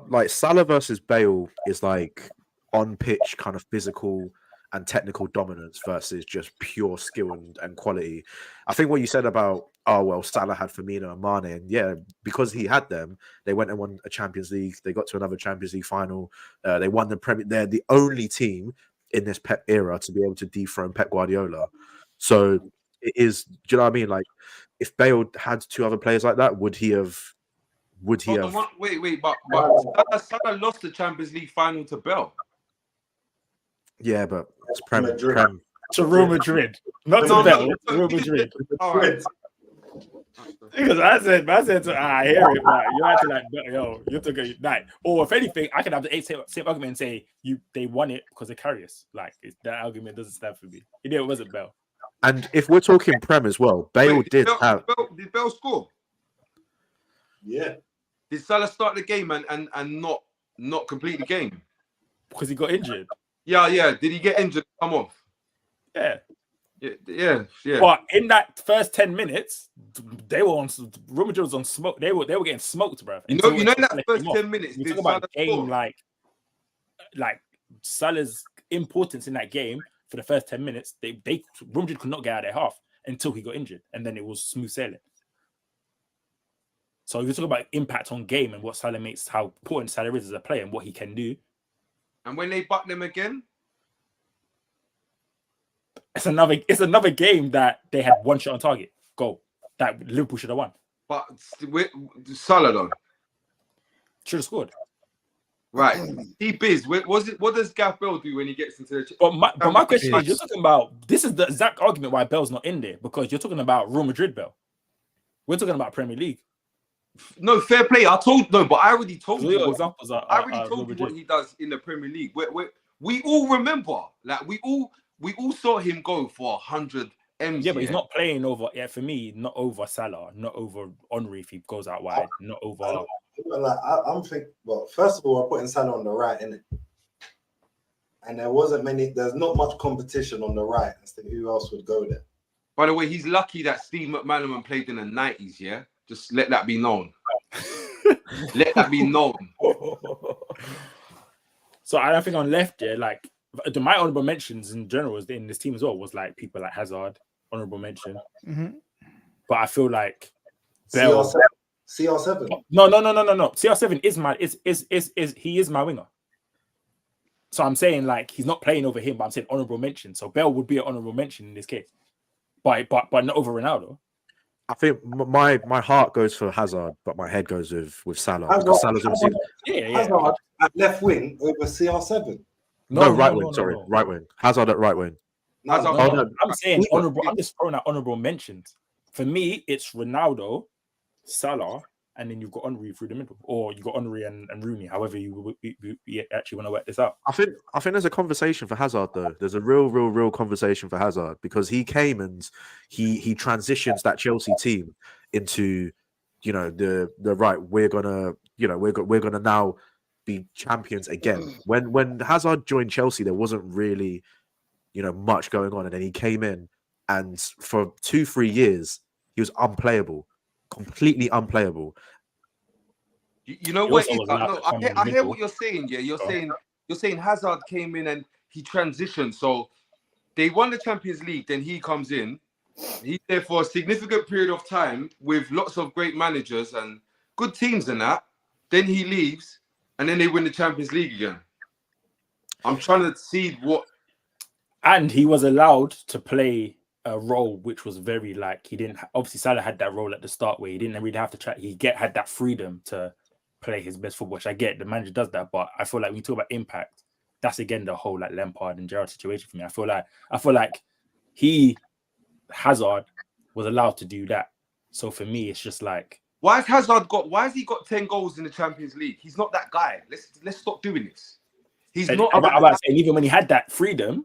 versus Bale is on pitch kind of physical and technical dominance versus just pure skill and quality. I think what you said about Salah had Firmino and Mane, and yeah, because he had them, they went and won a Champions League. They got to another Champions League final. They won the Premier. They're the only team in this Pep era to be able to dethrone Pep Guardiola. So it is. Do you know what I mean? If Bale had two other players like that, would he have? Wait, but Salah lost the Champions League final to Bell. Yeah, but it's Madrid. To Real Madrid, not to Bell. Real Madrid. Right. Because I said, I hear it, but you have to you took a night. Or if anything, I could have the same argument and say they won it because they carry us. That argument doesn't stand for me. It wasn't Bell. And if we're talking Prem as well, Bale did Bell score? yeah. Did Salah start the game and not complete the game? Because he got injured. Yeah. Did he get injured? Come off. Yeah. Yeah. But in that first 10 minutes, they were on Real Madrid was on smoke. They were getting smoked, bro. You know, in that first 10 minutes, we did talk about Salah game score? like Salah's importance in that game for the first 10 minutes. Real Madrid could not get out of their half until he got injured, and then it was smooth sailing. So if you talk about impact on game and what Salah makes, how important Salah is as a player and what he can do. And when they buck them again, It's another game that they had one shot on target goal that Liverpool should have won. but Salah though, Should have scored. right? He biz. What does Gaff Bell do when he gets into the? But my question is, you're talking about, this is the exact argument why Bell's not in there, because you're talking about Real Madrid Bell. We're talking about Premier League. No, fair play. I already told So you. your examples are. I already told you what he does in the Premier League. We all remember, like we all saw him go for 100 M's. Yeah, but he's not playing over. Yeah, for me, not over Salah, not over Henry if he goes out wide, not over. Like, I'm thinking. Well, first of all, I'm putting Salah on the right, innit? And there's not much competition on the right as to who else would go there. By the way, he's lucky that Steve McManaman played in the 90s. Yeah, just let that be known. Let that be known. So I don't think on left, yeah, like my honorable mentions in general was in this team as well was like people like Hazard, honorable mention. Mm-hmm. But I feel like Bell. CR7. No. CR7 is my winger. So I'm saying like he's not playing over him, but I'm saying honorable mention. So Bell would be an honorable mention in this case, but not over Ronaldo. I think my heart goes for Hazard, but my head goes with Salah. Because Salah's obviously Hazard at left wing over CR7. no, right wing. Sorry, right wing. Hazard at right wing. Hazard, I'm saying honorable. I'm just throwing out honorable mentions. For me, it's Ronaldo, Salah, and then you've got Henry through the middle, or you got Henry and Rooney. However you actually want to work this out. I think there's a conversation for Hazard though. There's a real conversation for Hazard because he came and he transitions that Chelsea team into, you know, the right. We're gonna now be champions again. When Hazard joined Chelsea, there wasn't really, you know, much going on, and then he came in, and for 2-3 years he was unplayable, completely unplayable. You know what? I hear what you're saying. Yeah, you're saying Hazard came in and he transitioned. So they won the Champions League. Then he comes in. He's there for a significant period of time with lots of great managers and good teams and that. Then he leaves, and then they win the Champions League again. I'm trying to see what. And he was allowed to play a role which was very like he didn't. Obviously, Salah had that role at the start where he didn't really have to try. Had that freedom to play his best football, which I get. The manager does that, but I feel like when you talk about impact, that's again the whole like Lampard and Gerrard situation for me. I feel like Hazard was allowed to do that. So for me, it's just like why has he got 10 goals in the Champions League? He's not that guy. Let's stop doing this. He's not. I'm about saying even when he had that freedom.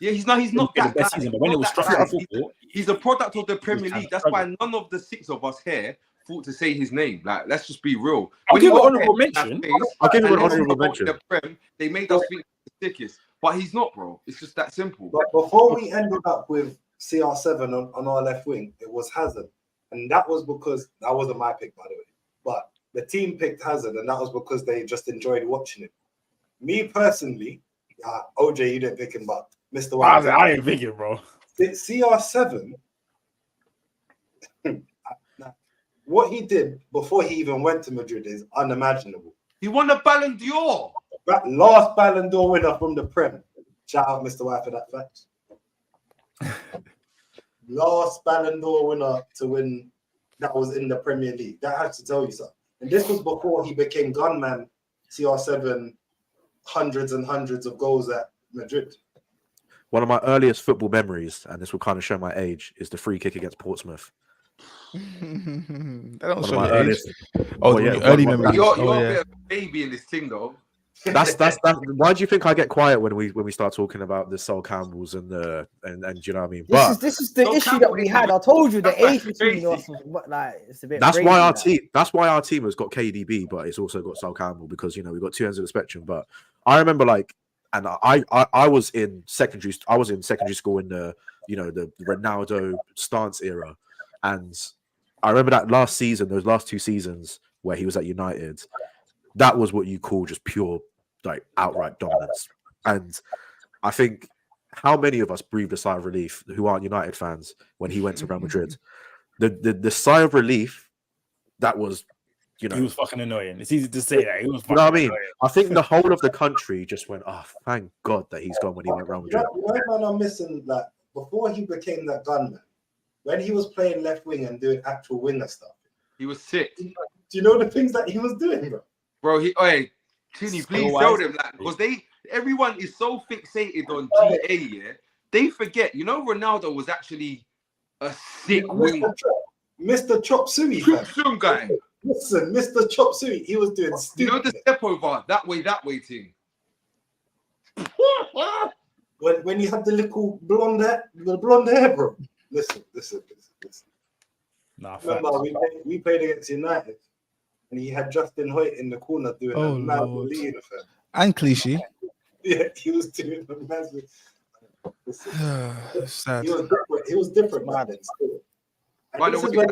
Yeah, he's not that guy. Season, but when it was structured football, he's a product of the Premier League. That's why none of the 6 of us here thought to say his name. Like, let's just be real. I'll give him an honorable mention. They made us think the thickest, but he's not, bro. It's just that simple. But before we ended up with CR7 on our left wing, it was Hazard, and that was because that wasn't my pick, by the way. But the team picked Hazard, and that was because they just enjoyed watching him. Me personally, OJ, you didn't pick him, but Mr. White, I didn't pick it, bro. CR7. What he did before he even went to Madrid is unimaginable. He won the Ballon d'Or. That last Ballon d'Or winner from the Prem. Shout out Mr. White for that fact. Last Ballon d'Or winner to win that was in the Premier League. That has to tell you something. And this was before he became gunman. CR7, hundreds and hundreds of goals at Madrid. One of my earliest football memories, and this will kind of show my age, is the free kick against Portsmouth. That don't show my your age. earliest. Early memories. You're a bit of a baby in this thing, though. That's why do you think I get quiet when we start talking about the Sol Campbells and do you know what I mean? This is the issue that we had. I told you the age between us, like it's a bit. That's crazy, why our like. team. That's why our team has got KDB, but it's also got Sol Campbell because we've got two ends of the spectrum. But I remember and I was in secondary. I was in secondary school in the the Ronaldo stance era, and I remember that last season, those last 2 seasons where he was at United. That was what you call just pure, outright dominance. And I think how many of us breathed a sigh of relief who aren't United fans when he went to Real Madrid? The sigh of relief that was, he was fucking annoying. It's easy to say that. He was fucking you know what I mean? annoying. I think the whole of the country just went, oh, thank God that he's gone when he went Real Madrid. Man, I'm missing before he became that gunman, when he was playing left wing and doing actual winger stuff. He was sick. Do you know the things that he was doing, bro? Bro, Chinny, please tell them that because everyone is so fixated on GA, yeah. They forget, Ronaldo was actually a sick winger. Mr. Chop Suey, Some guy. Listen, Mr. Chop Suey, he was doing stupid. The step over that way thing. when you had the little blonde hair, bro. Listen. Nah, remember we played against United. And he had Justin Hoyt in the corner doing a mad lead affair. And Clichy. Yeah, he was doing a massive. Sad. He was different, man. Still. By the way,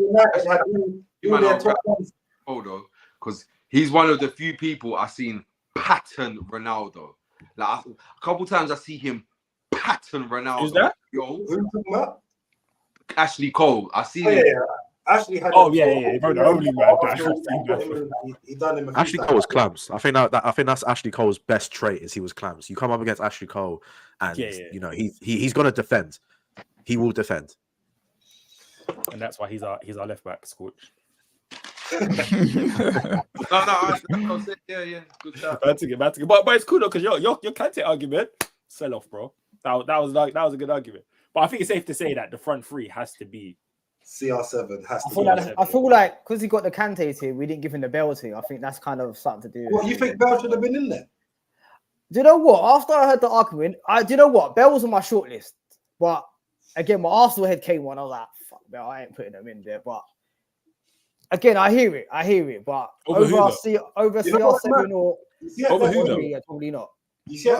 hold on, because he's one of the few people I've seen pattern Ronaldo. Like a couple times I see him pattern Ronaldo. Who's that? Who are you talking about? Ashley Cole. I see him. Yeah. Ashley had. Bro, the only man. He done him. Ashley Cole was clams. I think that's Ashley Cole's best trait is he was clams. You come up against Ashley Cole, and he's gonna defend. He will defend, and that's why he's our left back, Scorch. No, yeah, good stuff. But it's cool though because your Kante argument sell off, bro. That was a good argument. But I think it's safe to say that the front three has to be. CR7 has to. I feel like because he got the Kante team, we didn't give him the Bell team. I think that's kind of something to do. What you think Bell should have been in there? Do you know what? After I heard the argument, do you know what? Bell was on my short list, but again, my Arsenal head came on. I was like, "Fuck, Bell, I ain't putting him in there." But again, I hear it. But over CR7 or over who though? Yeah, probably not. You see, I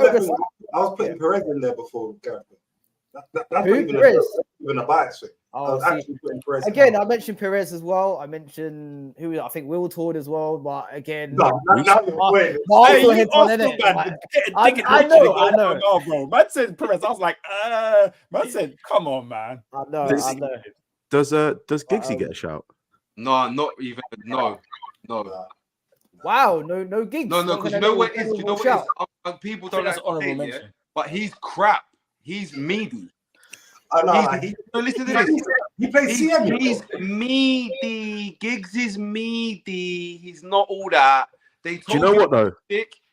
was putting Perez in there before Gareth. That's not even a bias thing. Again, I mentioned Perez as well. I mentioned I think Will Tord as well. But again, I know. Oh, bro. Man said Perez. I was like, man said, come on, man. I know. Does Giggsy get a shout? No, not even. No. Wow, no Giggs. No, because you know what it is. You know what it is. People don't like honorable mention, but he's crap. He's meaty. Listen to this. He plays CM. He's meaty. Giggs is meaty. He's not all that. Do you know what though?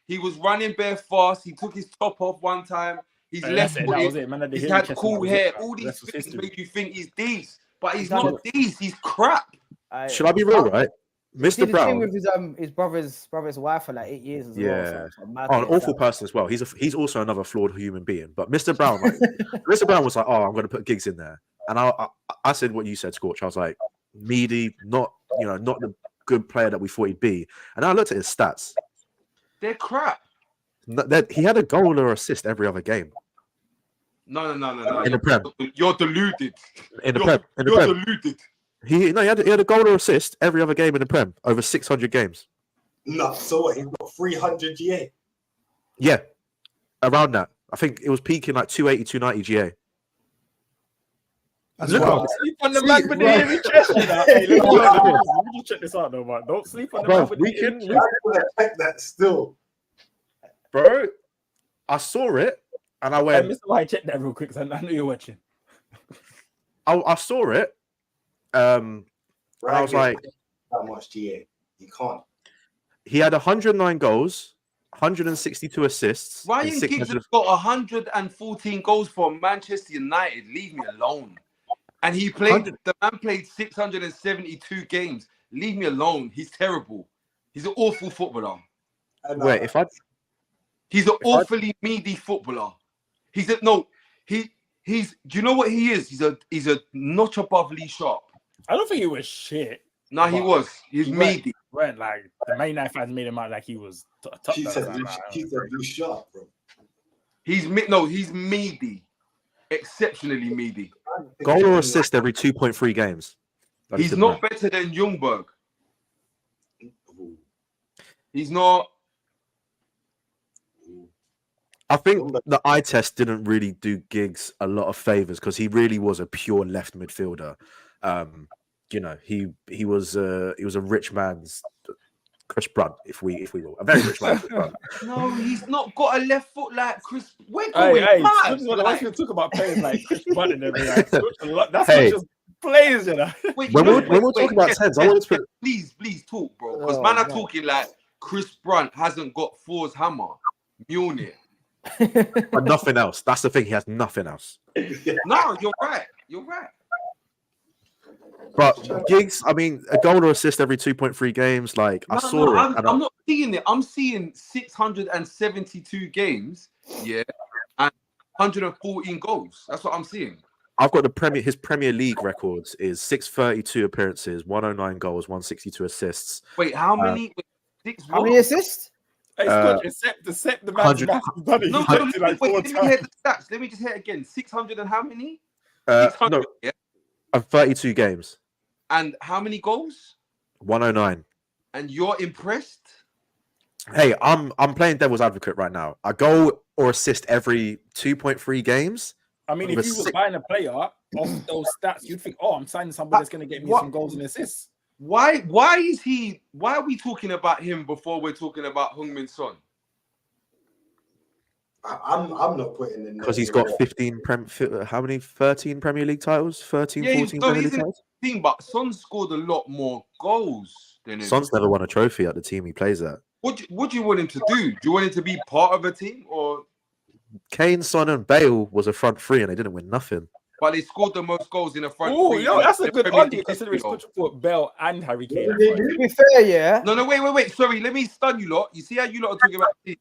He was running bare fast. He took his top off one time. He's left footed. He's had cool hair. All these things make you think he's these, but he's not these. He's crap. Should I be real, right? Mr. Brown with his brother's wife for like 8 years as well. Yeah, an awful person as well. He's also another flawed human being. But Mr. Brown, Mr. Brown was like, "Oh, I'm going to put Giggs in there," and I said what you said, Scorch. I was like, "Meaty, not the good player that we thought he'd be." And I looked at his stats; they're crap. He had a goal or assist every other game. No. In the Prem, you're deluded. You're deluded. He had a goal or assist every other game in the Prem over 600 games. No, so what? He's got 300 GA. Yeah, around that. I think it was peaking like 280, 290 GA. Look up. Sleep on the man with the heavy chest. Hey, let me check this out, though, man. Don't sleep on the man with the heavy chest. I check that still, bro. I saw it and I went. Mr. White, check that real quick because I know you're watching. I saw it. And I was like, how much GA? You can't. He had 109 goals, 162 assists. Ryan Giggs has got 114 goals for Manchester United. Leave me alone. And the man played 672 games. Leave me alone. He's terrible. He's an awful footballer. Wait, He's an awfully meaty footballer. He's do you know what he is? He's a notch above Lee Sharp. I don't think he was shit. No, he was. He's meaty. Weren't like the Man United fans made him out like he was top. She said Blue Sharp, bro. He's meaty. Exceptionally meaty. Goal or assist every 2.3 games. He's not better than Ljungberg. He's not. I think the eye test didn't really do Giggs a lot of favors because he really was a pure left midfielder. He was a rich man's Chris Brunt, if we will, a very rich man's Chris Brunt. No, he's not got a left foot like Chris. We're going mad. Like, we talk about players like Chris Brunt and everything. That's not just players, you know. When we're talking about tens, I want to please talk, bro, because man are talking like Chris Brunt hasn't got Thor's hammer, Mjolnir. But nothing else. That's the thing. He has nothing else. No, you're right. But Giggs, I mean, a goal or assist every 2.3 games. Like I saw it. I'm not seeing it. I'm seeing 672 games, yeah, and 114 goals. That's what I'm seeing. I've got his Premier League records is 632 appearances, 109 goals, 162 assists. Wait, how many? How many assists? Hey, Scott, accept the man's done it. No, like wait, 4 let me hear the stats. Let me just hear it again. 600 and how many? 600, yeah. 32 games. And how many goals? 109. And you're impressed? Hey, I'm playing devil's advocate right now. A goal or assist every 2.3 games. I mean, if you were buying a player off those stats, you'd think, I'm signing somebody that's going to get me some goals and assists. Why are we talking about him before we're talking about Heung-min Son? I'm not putting in because he's got 13 Premier League titles? 14 Premier League titles? Team, but Son scored a lot more goals than him. Son's never won a trophy at the team he plays at. What do you want him to do? Do you want him to be part of a team or? Kane, Son, and Bale was a front three and they didn't win nothing. But they scored the most goals in a front three. Oh, that's a good argument considering it's good for Bale and Harry Kane. To be fair, yeah. No, wait. Sorry, let me stun you lot. You see how you lot are talking about it?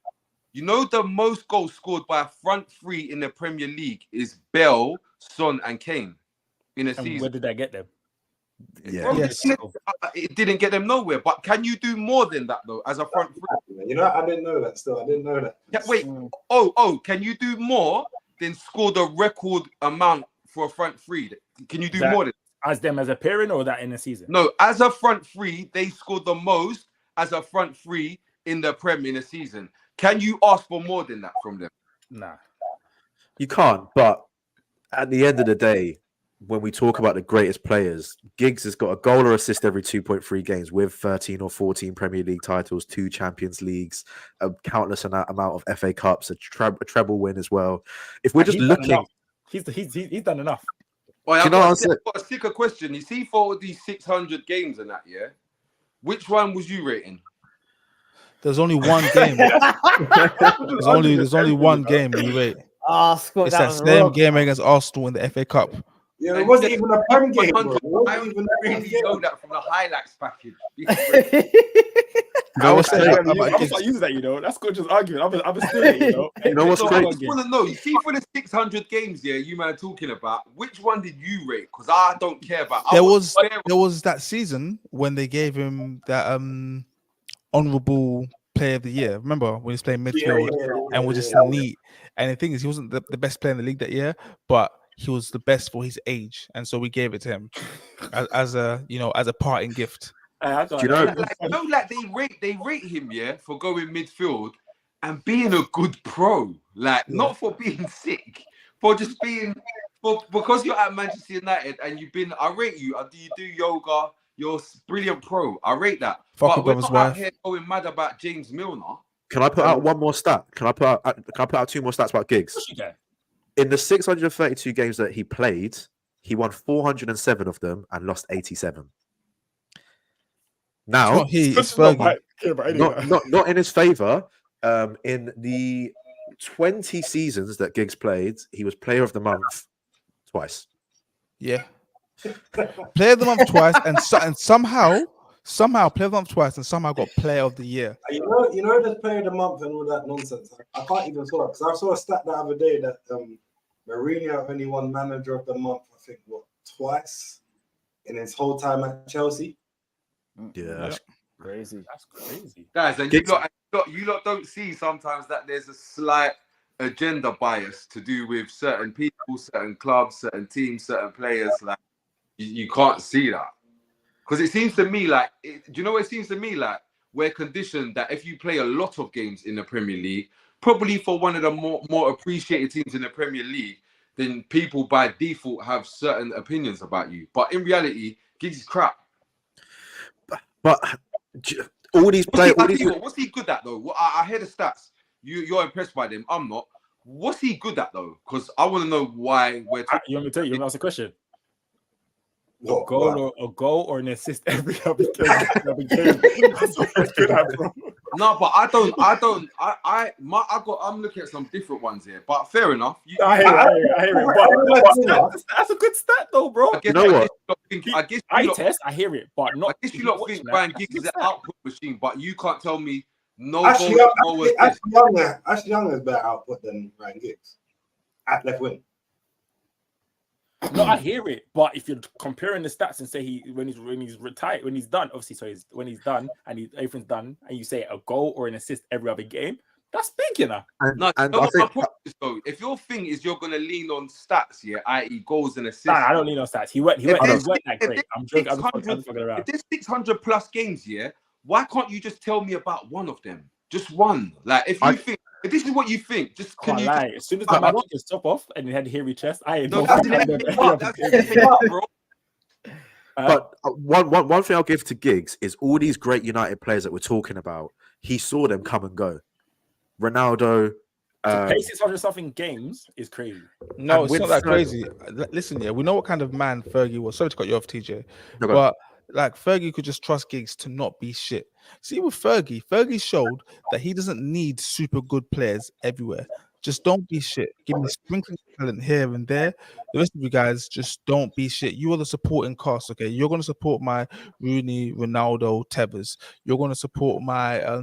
You know the most goals scored by a front three in the Premier League is Bale, Son, and Kane in a season. Where did that get them? Yeah. Yes. It didn't get them nowhere. But can you do more than that though, as a front three? You know, I didn't know that. Still, I didn't know that. Yeah, wait. Can you do more than score the record amount for a front three? Can you do more than as them as a pairing or that in a season? No, as a front three, they scored the most as a front three in the Prem in a season. Can you ask for more than that from them? Nah. You can't, but at the end of the day, when we talk about the greatest players, Giggs has got a goal or assist every 2.3 games with 13 or 14 Premier League titles, 2 Champions Leagues, a countless amount of FA Cups, a treble win as well. If we're just looking... He's done enough. Well, I've got a sticker question. You see, for these 600 games and that, yeah? Which one was you rating? There's only one game. there's only one game you rate. Scott, it's that same game against Arsenal in the FA Cup. Yeah, it wasn't even a Prem game. I really know that from the highlights package. I was using that, you know. That's good, just arguing. I'm still, you know. You know what's great? I just want to know. You see, for the 600 games, yeah, you man are talking about. Which one did you rate? Because I don't care about. There was that season when they gave him that honourable player of the year. Remember when he was playing midfield and was just neat. And the thing is, he wasn't the best player in the league that year, but he was the best for his age, and so we gave it to him as a parting gift. Do you know? They rate him, yeah, for going midfield and being a good pro, not for being sick, for just being because you're at Manchester United and you've been. I rate you. You do yoga. You're brilliant pro. I rate that. But we're not out here going mad about James Milner. Can I put out one more stat? Can I put out 2 more stats about Giggs? In the 632 games that he played, he won 407 of them and lost 87. Now, not in his favour. In the 20 seasons that Giggs played, he was Player of the Month twice. Yeah, Player of the Month twice, and somehow somehow player of the month twice and somehow got player of the year. You know, there's player of the month and all that nonsense. I can't even talk because I saw a stat the other day that Mourinho only won manager of the month, I think, twice in his whole time at Chelsea. Yeah, That's Crazy. That's crazy. Guys, and you lot don't see sometimes that there's a slight agenda bias to do with certain people, certain clubs, certain teams, certain players. Like you can't see that because it seems to me like do you know what it seems to me like? We're conditioned that if you play a lot of games in the Premier League, probably for one of the more appreciated teams in the Premier League, then people by default have certain opinions about you. But in reality, Giggs is crap. but all these players. What's he good at though? I hear the stats. You're impressed by them. I'm not. What's he good at though? Because I want to know why we're talking. You want me to tell you? You want to ask a question? What, A goal or an assist every other game. That's what we're good at, bro. No, but I'm looking at some different ones here. But fair enough. I hear it. But that's a good stat though, bro. You know what? I hear it, but not. I guess you lot think Ryan Giggs is an output machine, but you can't tell me no Ashley goal. Young has better output than Ryan Giggs at left wing. No, I hear it, but if you're comparing the stats and say when he's retired, when he's done, obviously, when he's done and everything's done, and you say a goal or an assist every other game, that's big, you know. No, I think, my point is, though, if your thing is you're gonna lean on stats, yeah, i.e. goals and assists. Nah, I don't lean on stats. He went that great. I'm joking. I'm fucking around. If there's 600 plus games, yeah, why can't you just tell me about one of them? Just one. Like if this is what you think, just can you lie. As soon as the match is top off and he had hairy chest, I ain't no, that's anything up, bro. But one thing I'll give to Giggs is all these great United players that we're talking about, he saw them come and go. Ronaldo. To play 600 something games is crazy. No, it's not that crazy. Listen, yeah, we know what kind of man Fergie was. Sorry to cut you off, TJ. But like Fergie could just trust Giggs to not be shit. See, with Fergie showed that he doesn't need super good players everywhere. Just don't be shit. Give me sprinkling talent here and there. The rest of you guys just don't be shit. You are the supporting cast, okay? You're going to support my Rooney, Ronaldo, Tevez. You're going to support my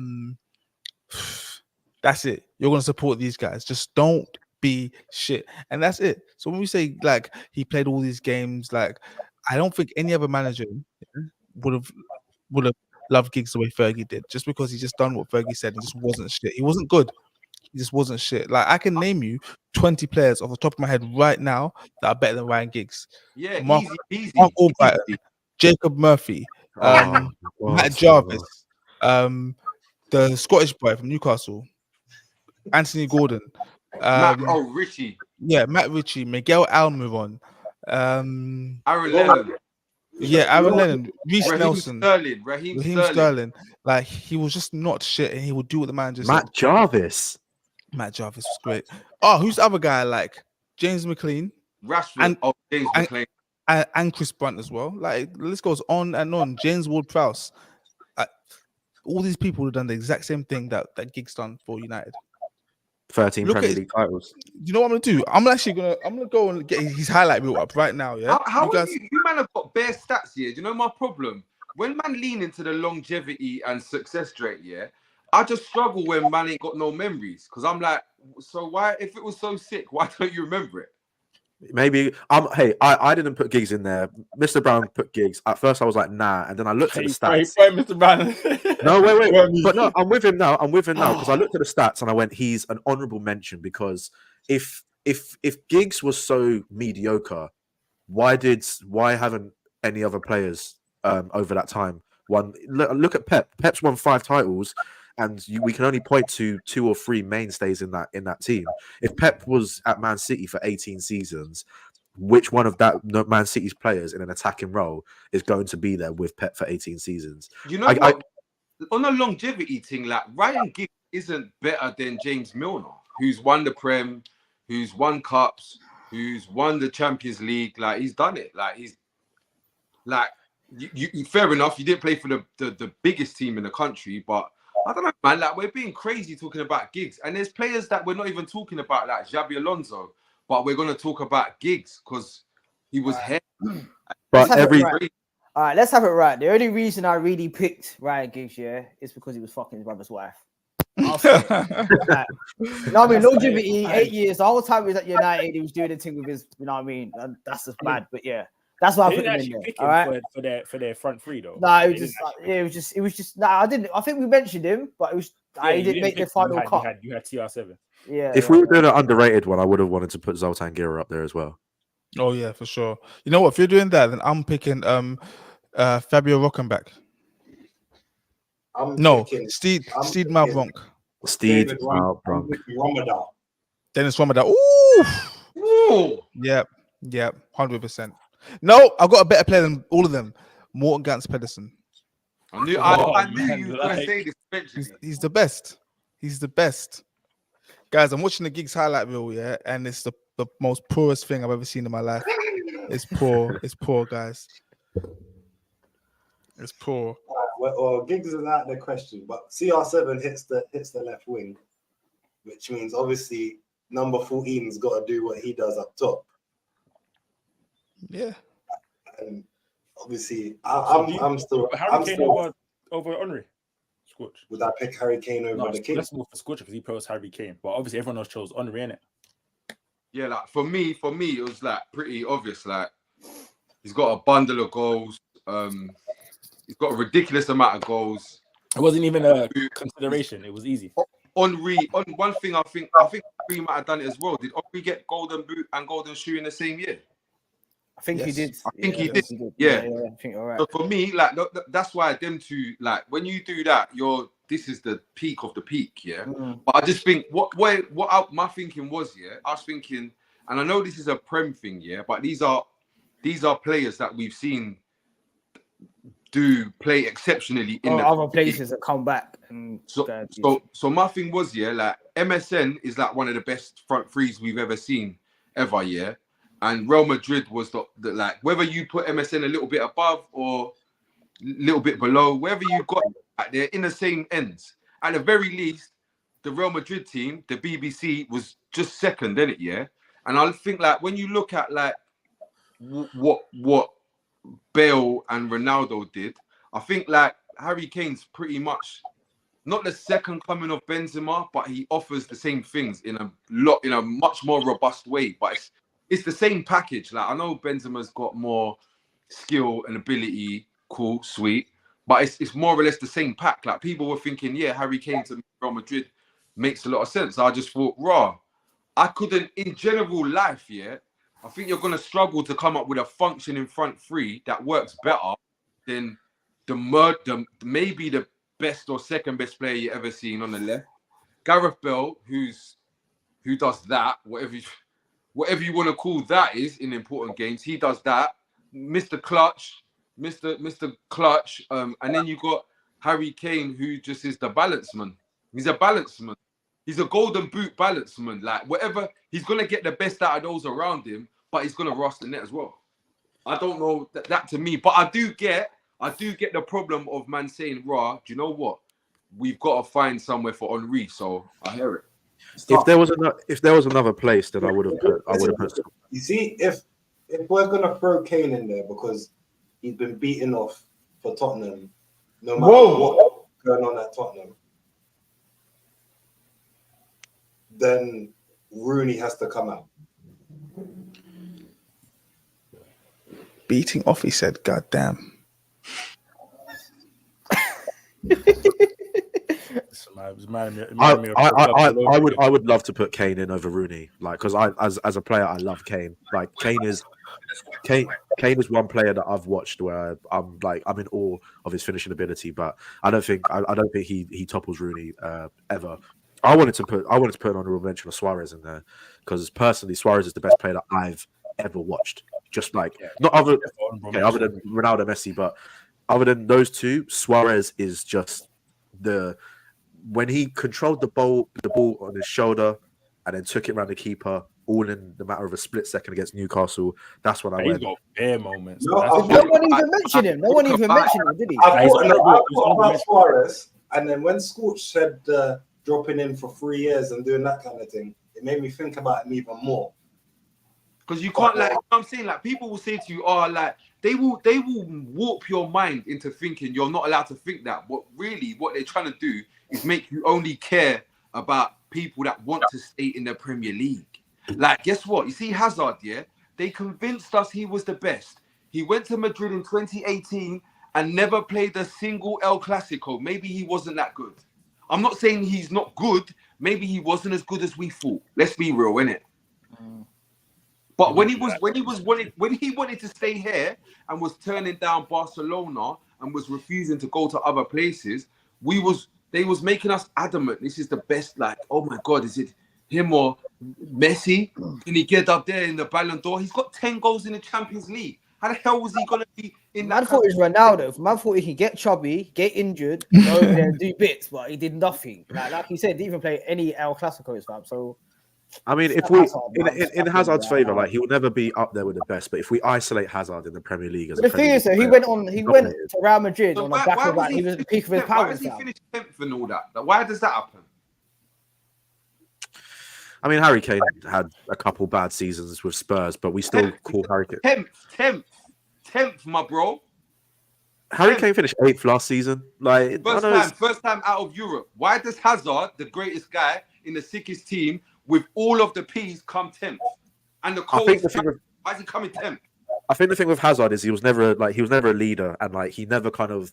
that's it. You're going to support these guys. Just don't be shit. And that's it. So when we say like he played all these games, like I don't think any other manager would have loved Giggs the way Fergie did, just because he just done what Fergie said. He just wasn't shit. He wasn't good. He just wasn't shit. Like I can name you 20 players off the top of my head right now that are better than Ryan Giggs. Yeah, Mark Albright, Jacob Murphy, Matt Jarvis, the Scottish boy from Newcastle, Anthony Gordon, Richie. Yeah, Matt Ritchie, Miguel Almiron, Aaron Lennon. Yeah, Aaron Lennon, Reece Nelson, Raheem Sterling. Like he was just not shit, and he would do what the manager said. Matt Jarvis was great. Oh, who's the other guy? Like James McLean, Rashford, James McLean, and Chris Brunt as well. Like the list goes on and on. James Ward-Prowse. All these people have done the exact same thing that Giggs done for United. 13 Premier League titles. You know what I'm gonna do? I'm gonna go and get his highlight reel up right now. Yeah. How you man have got bare stats here? Do you know my problem? When man lean into the longevity and success rate, yeah, I just struggle when man ain't got no memories because I'm like, so why? If it was so sick, why don't you remember it? Maybe I didn't put Giggs in there. Mr. Brown put Giggs. At first I was like, nah, and then I looked at the stats. Mr. Brown. No, wait. But no, I'm with him now because I looked at the stats and I went, he's an honourable mention because if Giggs was so mediocre, why haven't any other players over that time won? Look at Pep. Pep's won 5 titles. And we can only point to 2 or 3 mainstays in that team. If Pep was at Man City for 18 seasons, which one of that Man City's players in an attacking role is going to be there with Pep for 18 seasons? You know what? On a longevity thing, like Ryan Giggs isn't better than James Milner, who's won the Prem, who's won cups, who's won the Champions League. Like he's done it. Like he's like you fair enough. You didn't play for the biggest team in the country, but I don't know, man. Like we're being crazy talking about Giggs, and there's players that we're not even talking about, like Xabi Alonso, but we're going to talk about Giggs because he was here. But All right, let's have it right. The only reason I really picked Ryan Giggs, is because he was fucking his brother's wife. I'll say it. Like, you know what I mean? Longevity, 8 years. The whole time he was at United, he was doing the thing with his, you know what I mean? And that's just bad. But yeah, that's why I They put didn't him in actually there. pick All him right. for their front three though. No, it They was didn't just, it was just. No, I didn't. I think we mentioned him, but it was. Yeah, he you didn't make the pick- final cut. You had TR7. Yeah. If we were doing an underrated one, I would have wanted to put Zoltan Gira up there as well. Oh yeah, for sure. You know what? If you're doing that, then I'm picking Fabio Rockenbach. Steed Malbronk. Steed David Malbronk. Ramadan. Dennis Ramadan. Ooh. Yep. 100%. No, I've got a better player than all of them. Morten Gans Pedersen. I knew you were going to say this eventually. He's the best. He's the best. Guys, I'm watching the Giggs highlight reel, and it's the most poorest thing I've ever seen in my life. It's poor. It's poor, guys. It's poor. Well, Giggs is out of the question, but CR7 hits the left wing, which means obviously number 14's got to do what he does up top. Yeah. And obviously, I'm still. Over Henry. Scorch. Would I pick Harry Kane over the King? That's more for Scorcher because he chose Harry Kane, but obviously everyone else chose Henry, innit? Yeah, like for me, it was like pretty obvious. Like he's got a bundle of goals. He's got a ridiculous amount of goals. It wasn't even a consideration. It was easy. Henry, on one thing, I think Henry might have done it as well. Did Henry get Golden Boot and Golden Shoe in the same year? I think he did. I think he did. Yeah, I think you're right. So for me, like that's why them two, like when you do that, this is the peak of the peak, yeah. Mm. But I just think my thinking was, I was thinking, and I know this is a Prem thing, but these are players that we've seen do play exceptionally in the other places that come back. And so my thing was, like MSN is like one of the best front threes we've ever seen ever, and Real Madrid was the like, whether you put MSN a little bit above or a little bit below, wherever you got, like, they're in the same ends. At the very least, the Real Madrid team, the BBC, was just second, innit, And I think, like, when you look at like what Bale and Ronaldo did, I think like Harry Kane's pretty much not the second coming of Benzema, but he offers the same things in a much more robust way. But it's the same package. Like, I know Benzema's got more skill and ability, cool, sweet, but it's more or less the same pack. Like, people were thinking, Harry Kane to Real Madrid makes a lot of sense. I just thought, I couldn't, in general life, I think you're going to struggle to come up with a functioning front three that works better than maybe the best or second best player you ever seen on the left. Gareth Bale, who does that, whatever you want to call that is in important games, he does that. Mr. Clutch, and then you got Harry Kane, who just is the balanceman. He's a balanceman. He's a golden boot balanceman. Like, whatever, he's gonna get the best out of those around him, but he's gonna rush the net as well. I don't know that to me, but I do get the problem of man saying, do you know what? We've got to find somewhere for Henry. So I hear it. If there was another place that I would have put. You see, if we're gonna throw Kane in there because he's been beaten off for Tottenham, no matter what's going on at Tottenham, then Rooney has to come out. Beating off, he said. God damn. I would love to put Kane in over Rooney, like, because as a player I love Kane. Like, Kane is one player that I've watched where I'm in awe of his finishing ability, but I don't think he topples Rooney ever. I wanted to put an honorable mention of Suarez in there because personally Suarez is the best player that I've ever watched. Just like other than Ronaldo, Messi, but other than those two, Suarez is just when he controlled the ball on his shoulder and then took it around the keeper, all in the matter of a split second against Newcastle. That's when I went. He's got bare moments. No one even mentioned him. No one even mentioned him, did he? I thought about Suarez, and then when Scorch said dropping in for 3 years and doing that kind of thing, it made me think about him even more. Because you can't like, you know what I'm saying, like people will say to you, oh, like they will warp your mind into thinking you're not allowed to think that. But really, what they're trying to do is make you only care about people that want to stay in the Premier League. Like, guess what? You see, Hazard, yeah, they convinced us he was the best. He went to Madrid in 2018 and never played a single El Clasico. Maybe he wasn't that good. I'm not saying he's not good. Maybe he wasn't as good as we thought. Let's be real, innit? But when he wanted to stay here and was turning down Barcelona and was refusing to go to other places, they was making us adamant. This is the best. Like, oh my God, is it him or Messi? Can he get up there in the Ballon d'Or? He's got 10 goals in the Champions League. How the hell was he gonna be in that? Man thought it was Ronaldo. Man thought he could get chubby, get injured, go over there and do bits, but he did nothing. Like you said, didn't even play any El Clasicos, fam. So I mean, if we in Hazard's favour, like he will never be up there with the best. But if we isolate Hazard in the Premier League, as the thing is, he went to Real Madrid on the back of that. He was at the peak of his powers. Why does he finish 10th and all that? Like, why does that happen? I mean, Harry Kane had a couple bad seasons with Spurs, but we still call Harry Kane 10th, my bro. Harry Kane finished 8th last season. Like first time out of Europe. Why does Hazard, the greatest guy in the sickest team, with all of the P's, come 10th? And the coldest, why is he coming 10th? I think the thing with Hazard is he was never a leader, and like he never kind of,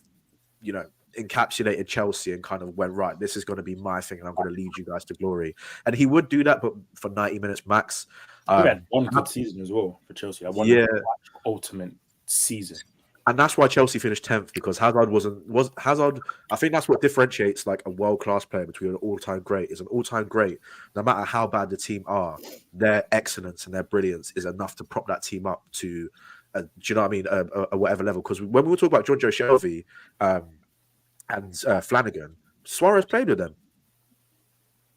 encapsulated Chelsea and kind of went, right, this is going to be my thing, and I'm going to lead you guys to glory. And he would do that, but for 90 minutes max. He had one good season as well for Chelsea. Ultimate season. And that's why Chelsea finished 10th, because Hazard was Hazard. I think that's what differentiates like a world-class player between an all-time great. Is an all-time great, no matter how bad the team are, their excellence and their brilliance is enough to prop that team up to, do you know what I mean, a whatever level. Because when we were talking about Giorgio Shelvey and Flanagan, Suarez played with them.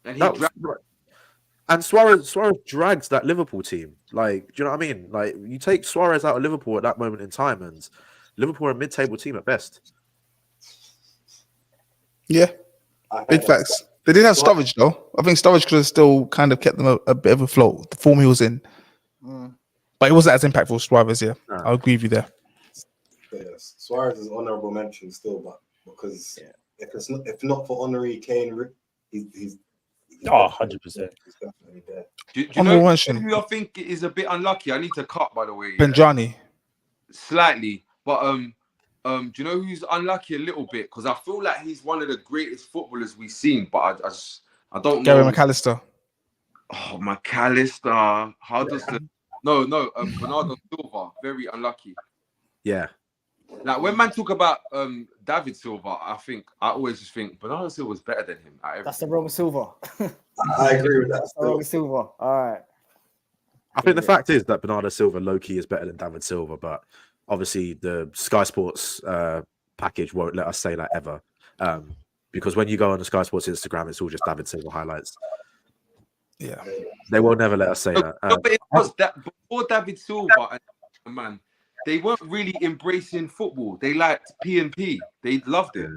And Suarez dragged that Liverpool team. Like, do you know what I mean? Like, you take Suarez out of Liverpool at that moment in time, and Liverpool are a mid-table team at best. Yeah, big facts. They did have Sturridge though. I think Sturridge could have still kind of kept them a bit of afloat. The form he was in, but it wasn't as impactful as Suarez. Yeah, no. I'll agree with you there. Yes, Suarez is honourable mention still, but because if not for Honorary Kane, he's 100%. He's definitely there. Do you know who I think is a bit unlucky? I need to cut, by the way. Benjani. Slightly, but do you know who's unlucky a little bit? Because I feel like he's one of the greatest footballers we've seen, but I don't know. Gary McAllister. Oh, McAllister. How does Bernardo Silva, very unlucky. Yeah. Like when man talk about David Silva, I always just think Bernardo Silva is better than him. That's the wrong Silva. I agree with that. That's the wrong Silva. All right. I think the fact is that Bernardo Silva low-key is better than David Silva, but obviously the Sky Sports package won't let us say that ever. Because when you go on the Sky Sports Instagram, it's all just David Silva highlights. Yeah. They will never let us say that. But it was that before David Silva, man, they weren't really embracing football. They liked P&P. They loved it.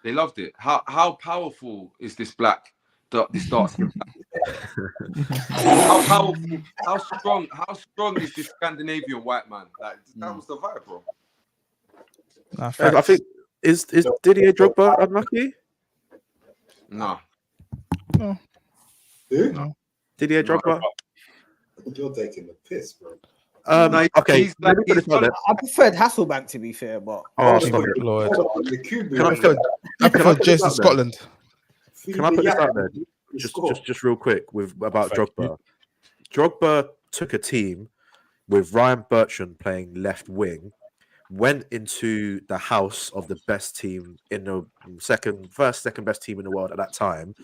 They loved it. How powerful is this black? This dark skin? How powerful? How strong is this Scandinavian white man? Like that was the vibe, bro. I think is Didier Drogba unlucky? No. Who? No. Didier Drogba. I think you're taking the piss, bro. Okay. I preferred Hasselbank, to be fair, but stop it, Lord. I prefer Jason Scotland. Can I put this out there? Just real quick about Drogba. Drogba took a team with Ryan Bertrand playing left wing, went into the house of the best team in the second best team in the world at that time,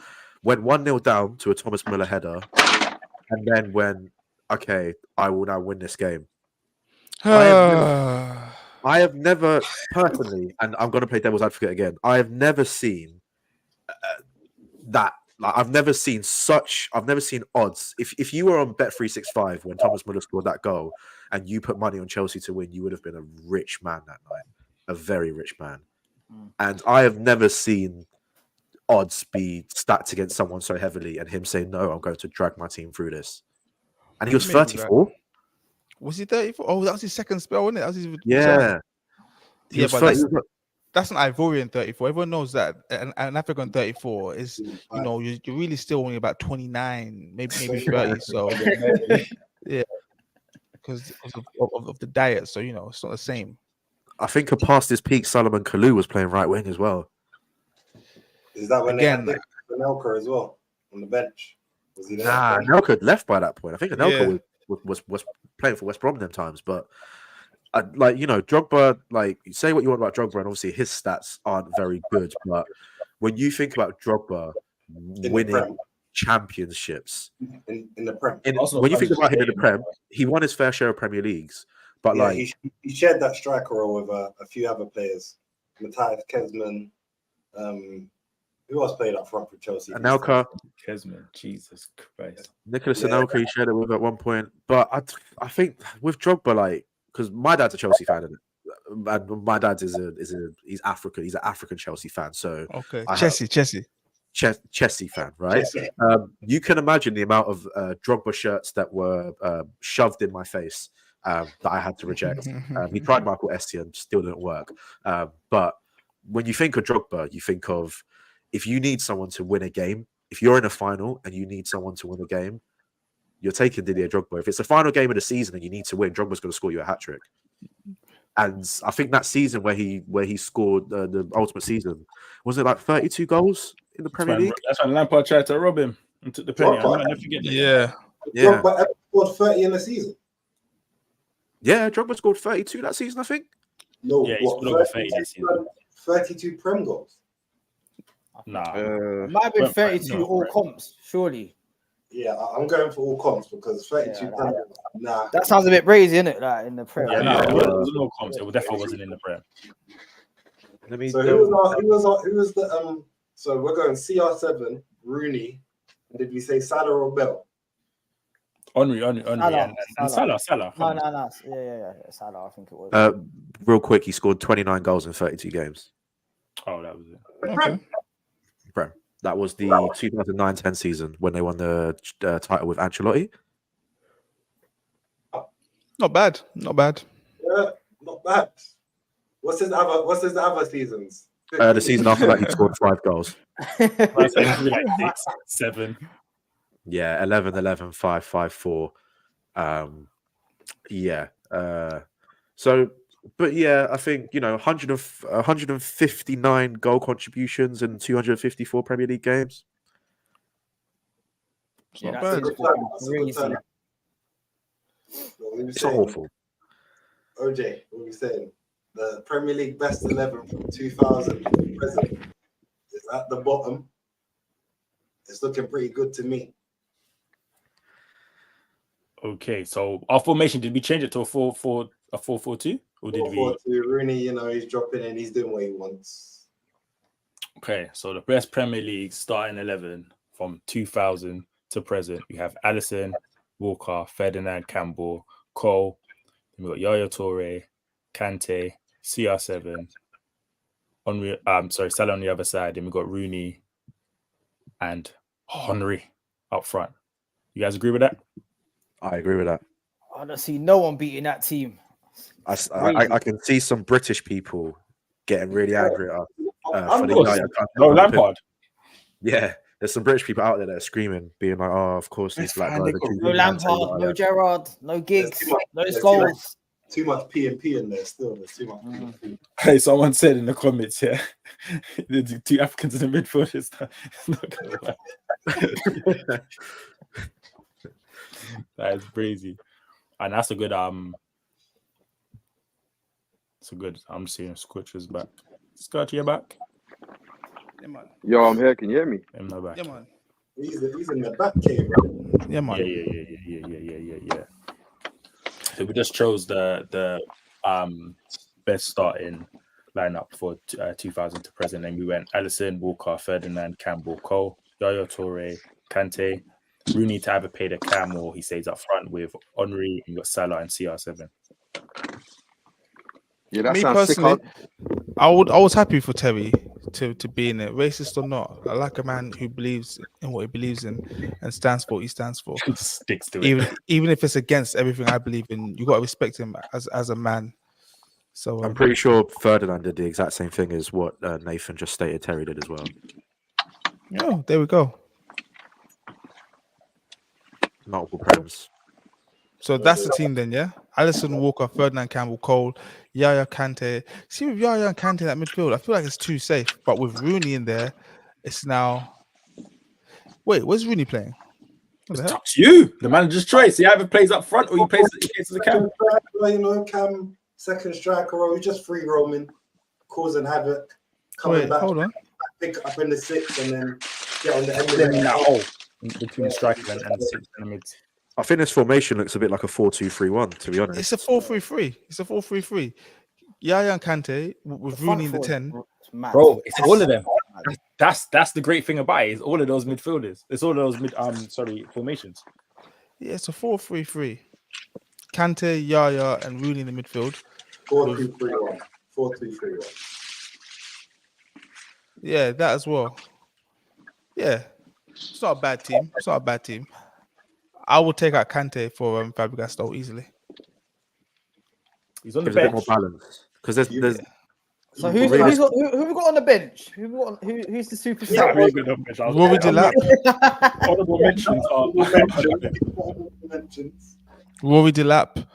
went 1-0 down to a Thomas Müller header, and then went, okay, I will now win this game. I have never personally, and I'm going to play devil's advocate again, I have never seen that. Like, I've never seen odds. If you were on Bet365 when Thomas Müller scored that goal and you put money on Chelsea to win, you would have been a rich man that night, a very rich man. And I have never seen odds be stacked against someone so heavily and him saying, no, I'm going to drag my team through this. and he was Maybe that. 34. Was he 34? Oh, that was his second spell, wasn't it? That was his return. Yeah, he Yeah, was but 30, that's an Ivorian 34. Everyone knows that an African 34 is, you know, you're really still only about 29, maybe 30. So yeah, because of the diet. So, you know, it's not the same. I think past his peak, Solomon Kalou was playing right wing as well. Is that when Again, they had Anelka as well on the bench? Was he there? Nah, Anelka had left by that point. I think Anelka Yeah. was playing for West Brom them times, but like, you know, Drogba, like, say what you want about Drogba, and obviously his stats aren't very good, but when you think about Drogba winning championships in the Prem, when you think about him in the Prem, he won his fair share of Premier Leagues, but like he shared that striker role with a few other players, Matthias Kesman. Who else played up front for Chelsea? Anelka, Kesman, Jesus Christ. Nicholas Anelka, he shared it with at one point. But I think with Drogba, like, because my dad's a Chelsea fan, and my dad he's African. He's an African Chelsea fan. So okay, Chelsea fan, right? You can imagine the amount of Drogba shirts that were shoved in my face that I had to reject. He tried Michael Essien, still didn't work. But when you think of Drogba, you think of, if you need someone to win a game, if you're in a final and you need someone to win a game, you're taking Didier Drogba. If it's the final game of the season and you need to win, Drogba's going to score you a hat-trick. And I think that season where he scored the ultimate season, was it like 32 goals in the Premier League? That's when Lampard tried to rob him and took the penny. I'll never forget that. Yeah. Drogba ever scored 30 in a season? Yeah, Drogba scored 32 that season, I think. No, yeah, he scored over 30 that season. 32 Prem goals. Nah. It might have been 32 all comps, surely. Yeah, I'm going for all comps because 32 Prem. Nah. That sounds a bit crazy, isn't it? Like in the Prem. Yeah, no, it was no comps. It definitely wasn't in the Prem. So who was the so we're going CR7, Rooney, and did we say Salah or Bell? Henry, and Salah. No. Yeah. Salah, I think it was. Real quick, he scored 29 goals in 32 games. Oh, that was it. Okay. Prem. That was the 2009-10 season when they won the title with Ancelotti. Not bad. Yeah, not bad. What's his other seasons? The season after that, he scored 5 goals. Like 6, 7. Yeah, 11, 5, 5, 4. Yeah. So, but yeah, I think, you know, 159 goal contributions and 254 Premier League games. It's not bad. It's not awful. OJ, what are we saying? The Premier League best 11 from 2000 to present is at the bottom. It's looking pretty good to me. Okay, so our formation, did we change it to a 4-4-2? Or did we? 4-4-2, Rooney, you know, he's dropping in, he's doing what he wants. Okay, so the best Premier League starting 11 from 2000 to present. We have Alisson, Walker, Ferdinand, Campbell, Cole. Then we got Yaya Toure, Kante, CR7. Salah on the other side. Then we got Rooney and Henry up front. You guys agree with that? I agree with that. I don't see no one beating that team. I can see some British people getting really angry at us. Lampard. Yeah, there's some British people out there that are screaming, being like, "Oh, of course, these black guys." No Lampard, no Gerrard, no Giggs, no goals. Too much P&P in there still. There's too much P&P. Hey, someone said in the comments, yeah, the 2 Africans in the midfield is not gonna work. That is crazy. And that's a good I'm seeing Scorcher's back. Scotch, you're back. Yeah, man. Yo, I'm here. Can you hear me? I'm not back. Yeah, man. He's in the back cave, right? Yeah, man. Yeah. So we just chose the best starting lineup for 2000 to present, and we went Alisson, Walker, Ferdinand, Campbell, Cole, Yaya Toure, Kante, Rooney to either pay the cam or he stays up front with Henry, and you got Salah and CR7. Yeah, that Me sounds sick. personally, I was happy for Terry to be in it, racist or not. I like a man who believes in what he believes in and stands for what he stands for. Just sticks to it. Even if it's against everything I believe in, you got to respect him as a man. So I'm pretty sure Ferdinand did the exact same thing as what Nathan just stated Terry did as well. oh, there we go. Multiple prams. So that's the team then, yeah. Alisson, Walker, Ferdinand, Campbell, Cole, Yaya, Kante. See with Yaya and Kante that midfield, I feel like it's too safe. But with Rooney in there, it's now. Wait, where's Rooney playing? What the It's hell? up to you, the manager's choice. He either plays up front or he plays as a cam. You know, Cam, second striker, or he's just free roaming, causing havoc. Coming Wait, back, hold on. pick up in the 6 and then get on the end of Then in it. that hole between the striker and the 6 and the mids. I think this formation looks a bit like a 4-2-3-1, to be honest. It's a 4-3-3. It's a 4-3-3. Yaya and Kante with Rooney in the 10. Bro, it's all of them. That's the great thing about it. Is all of those midfielders. It's all of those formations. Yeah, it's a 4-3-3. Kante, Yaya, and Rooney in the midfield. 4-2-3-1. 4-2-3-1. Yeah, that as well. Yeah, it's not a bad team. It's not a bad team. I will take out Kante for Fabregas though easily. He's on the Gives a bit bench. more balance because there's So who we got on the bench? Who's the superstar? Rory Delap. Honorable mentions are Rory Delap.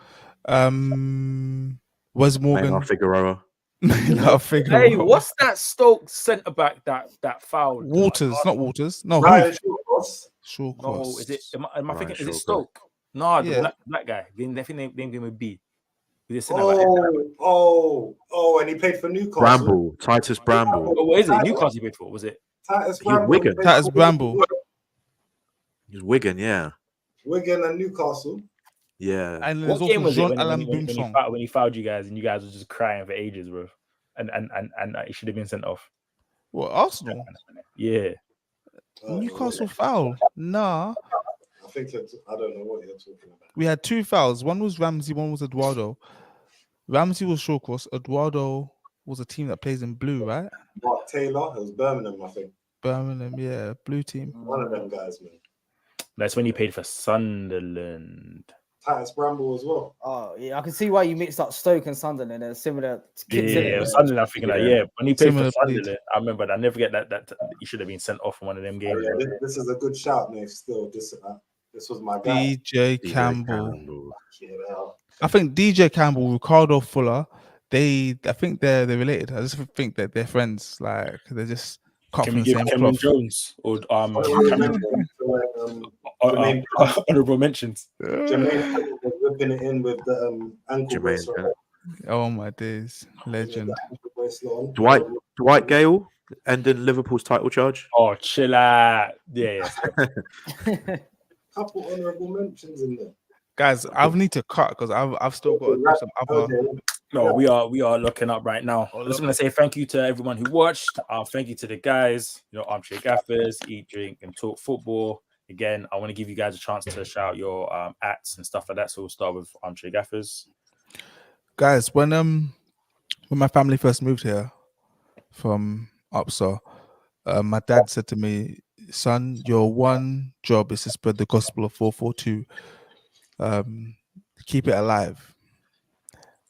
Wes Morgan. Maynard Figueroa. Maynard Figueroa. Hey, what's that Stoke centre back that fouled? Waters, not Waters. No, Ryan who? Shawcross. Shawcross. No, is it? Am I Ryan thinking? Is it Shawcross. Stoke? No, the Yeah. black guy. They definitely named him with B. He's a centre back. Oh, and he played for Newcastle. Bramble, Titus Bramble. Oh, what is it? Newcastle he played for? Was it? Titus He was Bramble. Wigan. played Titus for Bramble. He's Wigan, yeah. Wigan and Newcastle. Yeah. And there's What game also was it Jean-Alain Boumsong. when he fouled you guys and you guys were just crying for ages, bro? And he should have been sent off. What, Arsenal? Yeah. Newcastle foul. Nah. I think I don't know what you're talking about. We had two fouls. One was Ramsey, one was Eduardo. Ramsey was Shawcross. Eduardo was a team that plays in blue, right? Mark Taylor, it was Birmingham, I think. Birmingham, yeah, blue team. One of them guys, man. That's when he played for Sunderland. Titus Bramble as well. Oh yeah, I can see why you mixed up Stoke and Sunderland. They're similar kids. Yeah, innit? it was Sunderland. I'm thinking when he played Similar for Sunderland, I remember that. I never get that he should have been sent off in one of them games. Oh, yeah, this is a good shout, mate. Still, this was my guy. DJ Campbell. You know. I think DJ Campbell, Ricardo Fuller, I think they're related. I just think that they're friends. Like they're just cut Can from we the give same Cameron cloth. Jones or Jermaine honorable mentions? Jermaine was whipping it in with the ankle Jermaine, bracelet. yeah. Oh my days, legend. The ankle bracelet on. Dwight Gale ending Liverpool's title charge. Oh, chill out. Yeah. Couple honorable mentions in there. Guys, I need to cut because I've still got to do some other. No, we are looking up right now. I just want to say thank you to everyone who watched. Thank you to the guys, Armchair Gaffers, Eat, Drink, and Talk Football. Again, I want to give you guys a chance to shout your ats and stuff like that. So we'll start with Armchair Gaffers. Guys, when my family first moved here from Upsall, my dad said to me, "Son, your one job is to spread the gospel of 442. Keep it alive."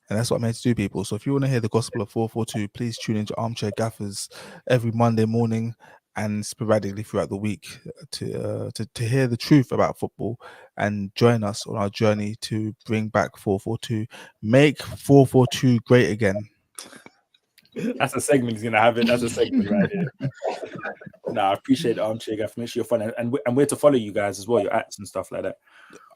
And that's what I'm here to do, people. So if you want to hear the gospel of 442, please tune into Armchair Gaffers every Monday morning and sporadically throughout the week to hear the truth about football and join us on our journey to bring back 442. Make 442 great again. That's a segment he's gonna have it. That's a segment right here. I appreciate the Armchair Gaffers. Make sure you're fun and where to follow you guys as well, your ats and stuff like that.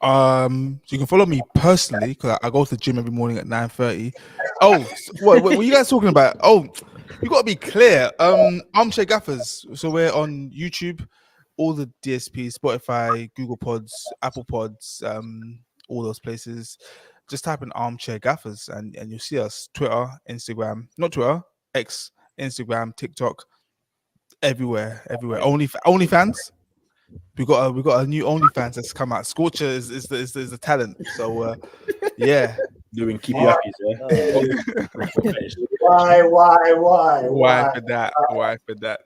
So you can follow me personally because I go to the gym every morning at 9:30. Oh, what are you guys talking about? Oh, you got to be clear. Armchair Gaffers. So we're on YouTube, all the DSPs, Spotify, Google Pods, Apple Pods, all those places. Just type in Armchair Gaffers and you'll see us. Twitter, Instagram, not Twitter, X, Instagram, TikTok, everywhere. OnlyFans. we got a new OnlyFans that's come out. Scorcher is the talent. So yeah. Doing keep you happy, yeah. Why? Why for that? Why for that?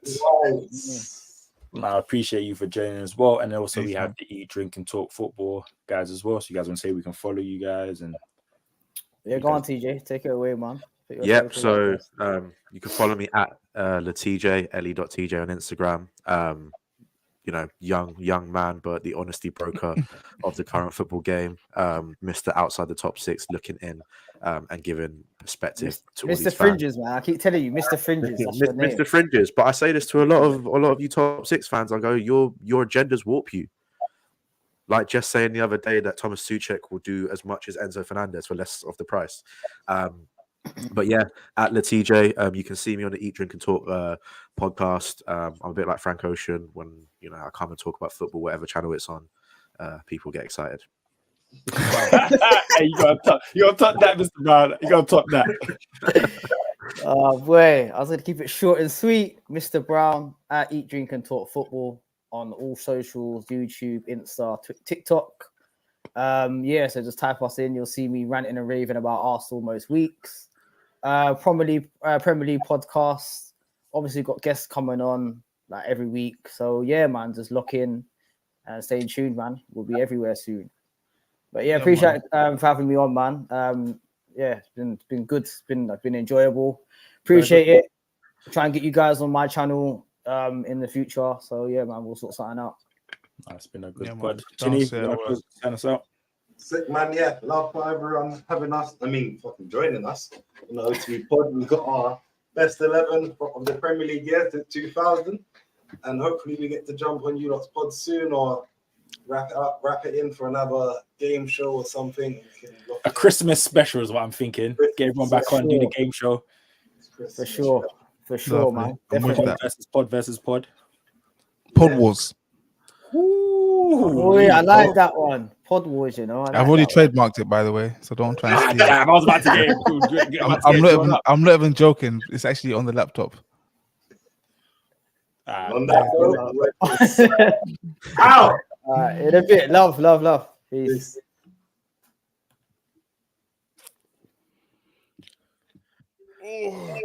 I appreciate you for joining as well. And also we Thanks, have man. the Eat, Drink and Talk Football guys as well. So you guys want to say we can follow you guys and Yeah, go on, TJ. Take it away, man. Put your Yep. social So media. you can follow me at LeTJ, le.tj on Instagram. You know, young man, but the honesty broker of the current football game. Mr. Outside the top six, looking in and giving perspective to all Mr. these fans. Fringes, man. I keep telling you, Mr. Fringes. That's your name. Mr. Fringes. But I say this to a lot of you top six fans. I go, your agendas warp you. Like just saying the other day that Thomas Suchek will do as much as Enzo Fernandez for less of the price. But yeah, at LeTJ, you can see me on the Eat, Drink and Talk podcast. I'm a bit like Frank Ocean when I come and talk about football, whatever channel it's on. People get excited. Hey, you gotta top that, Mr. Brown. You gotta top that. Oh boy, I was gonna keep it short and sweet. Mr. Brown at Eat, Drink and Talk Football on all socials, YouTube, Insta, TikTok. Yeah, so just type us in. You'll see me ranting and raving about Arsenal most weeks. Premier League podcast. Obviously got guests coming on like every week. So yeah, man, just lock in and stay in tune, man. We'll be everywhere soon. But yeah, appreciate for having me on, man. Yeah, it's been good. It's been enjoyable. Appreciate it. Try and get you guys on my channel in the future. So yeah, man, we'll sort something out. It's been a good Yeah, pod. man. Chinny, Don't you say wanna sign us out? Sick, man. Yeah, love for everyone having us. I mean, fucking joining us. To pod, we got our best 11 of the Premier League year to 2000, and hopefully we get to jump on you lot's pod soon or wrap it in for another game show or something. A Christmas special is what I'm thinking. Get everyone back on, do the game show. For sure, Lovely. man. I'm with Definitely. that. Versus pod. Pod Wars. Oh yeah, I like that one. Pod Wars, I like I've already that one. trademarked it, by the way, so don't try and steal it. Damn, I was about to get I'm not even joking. It's actually on the laptop. On that note, Ow! In a bit. Love. Peace. Peace.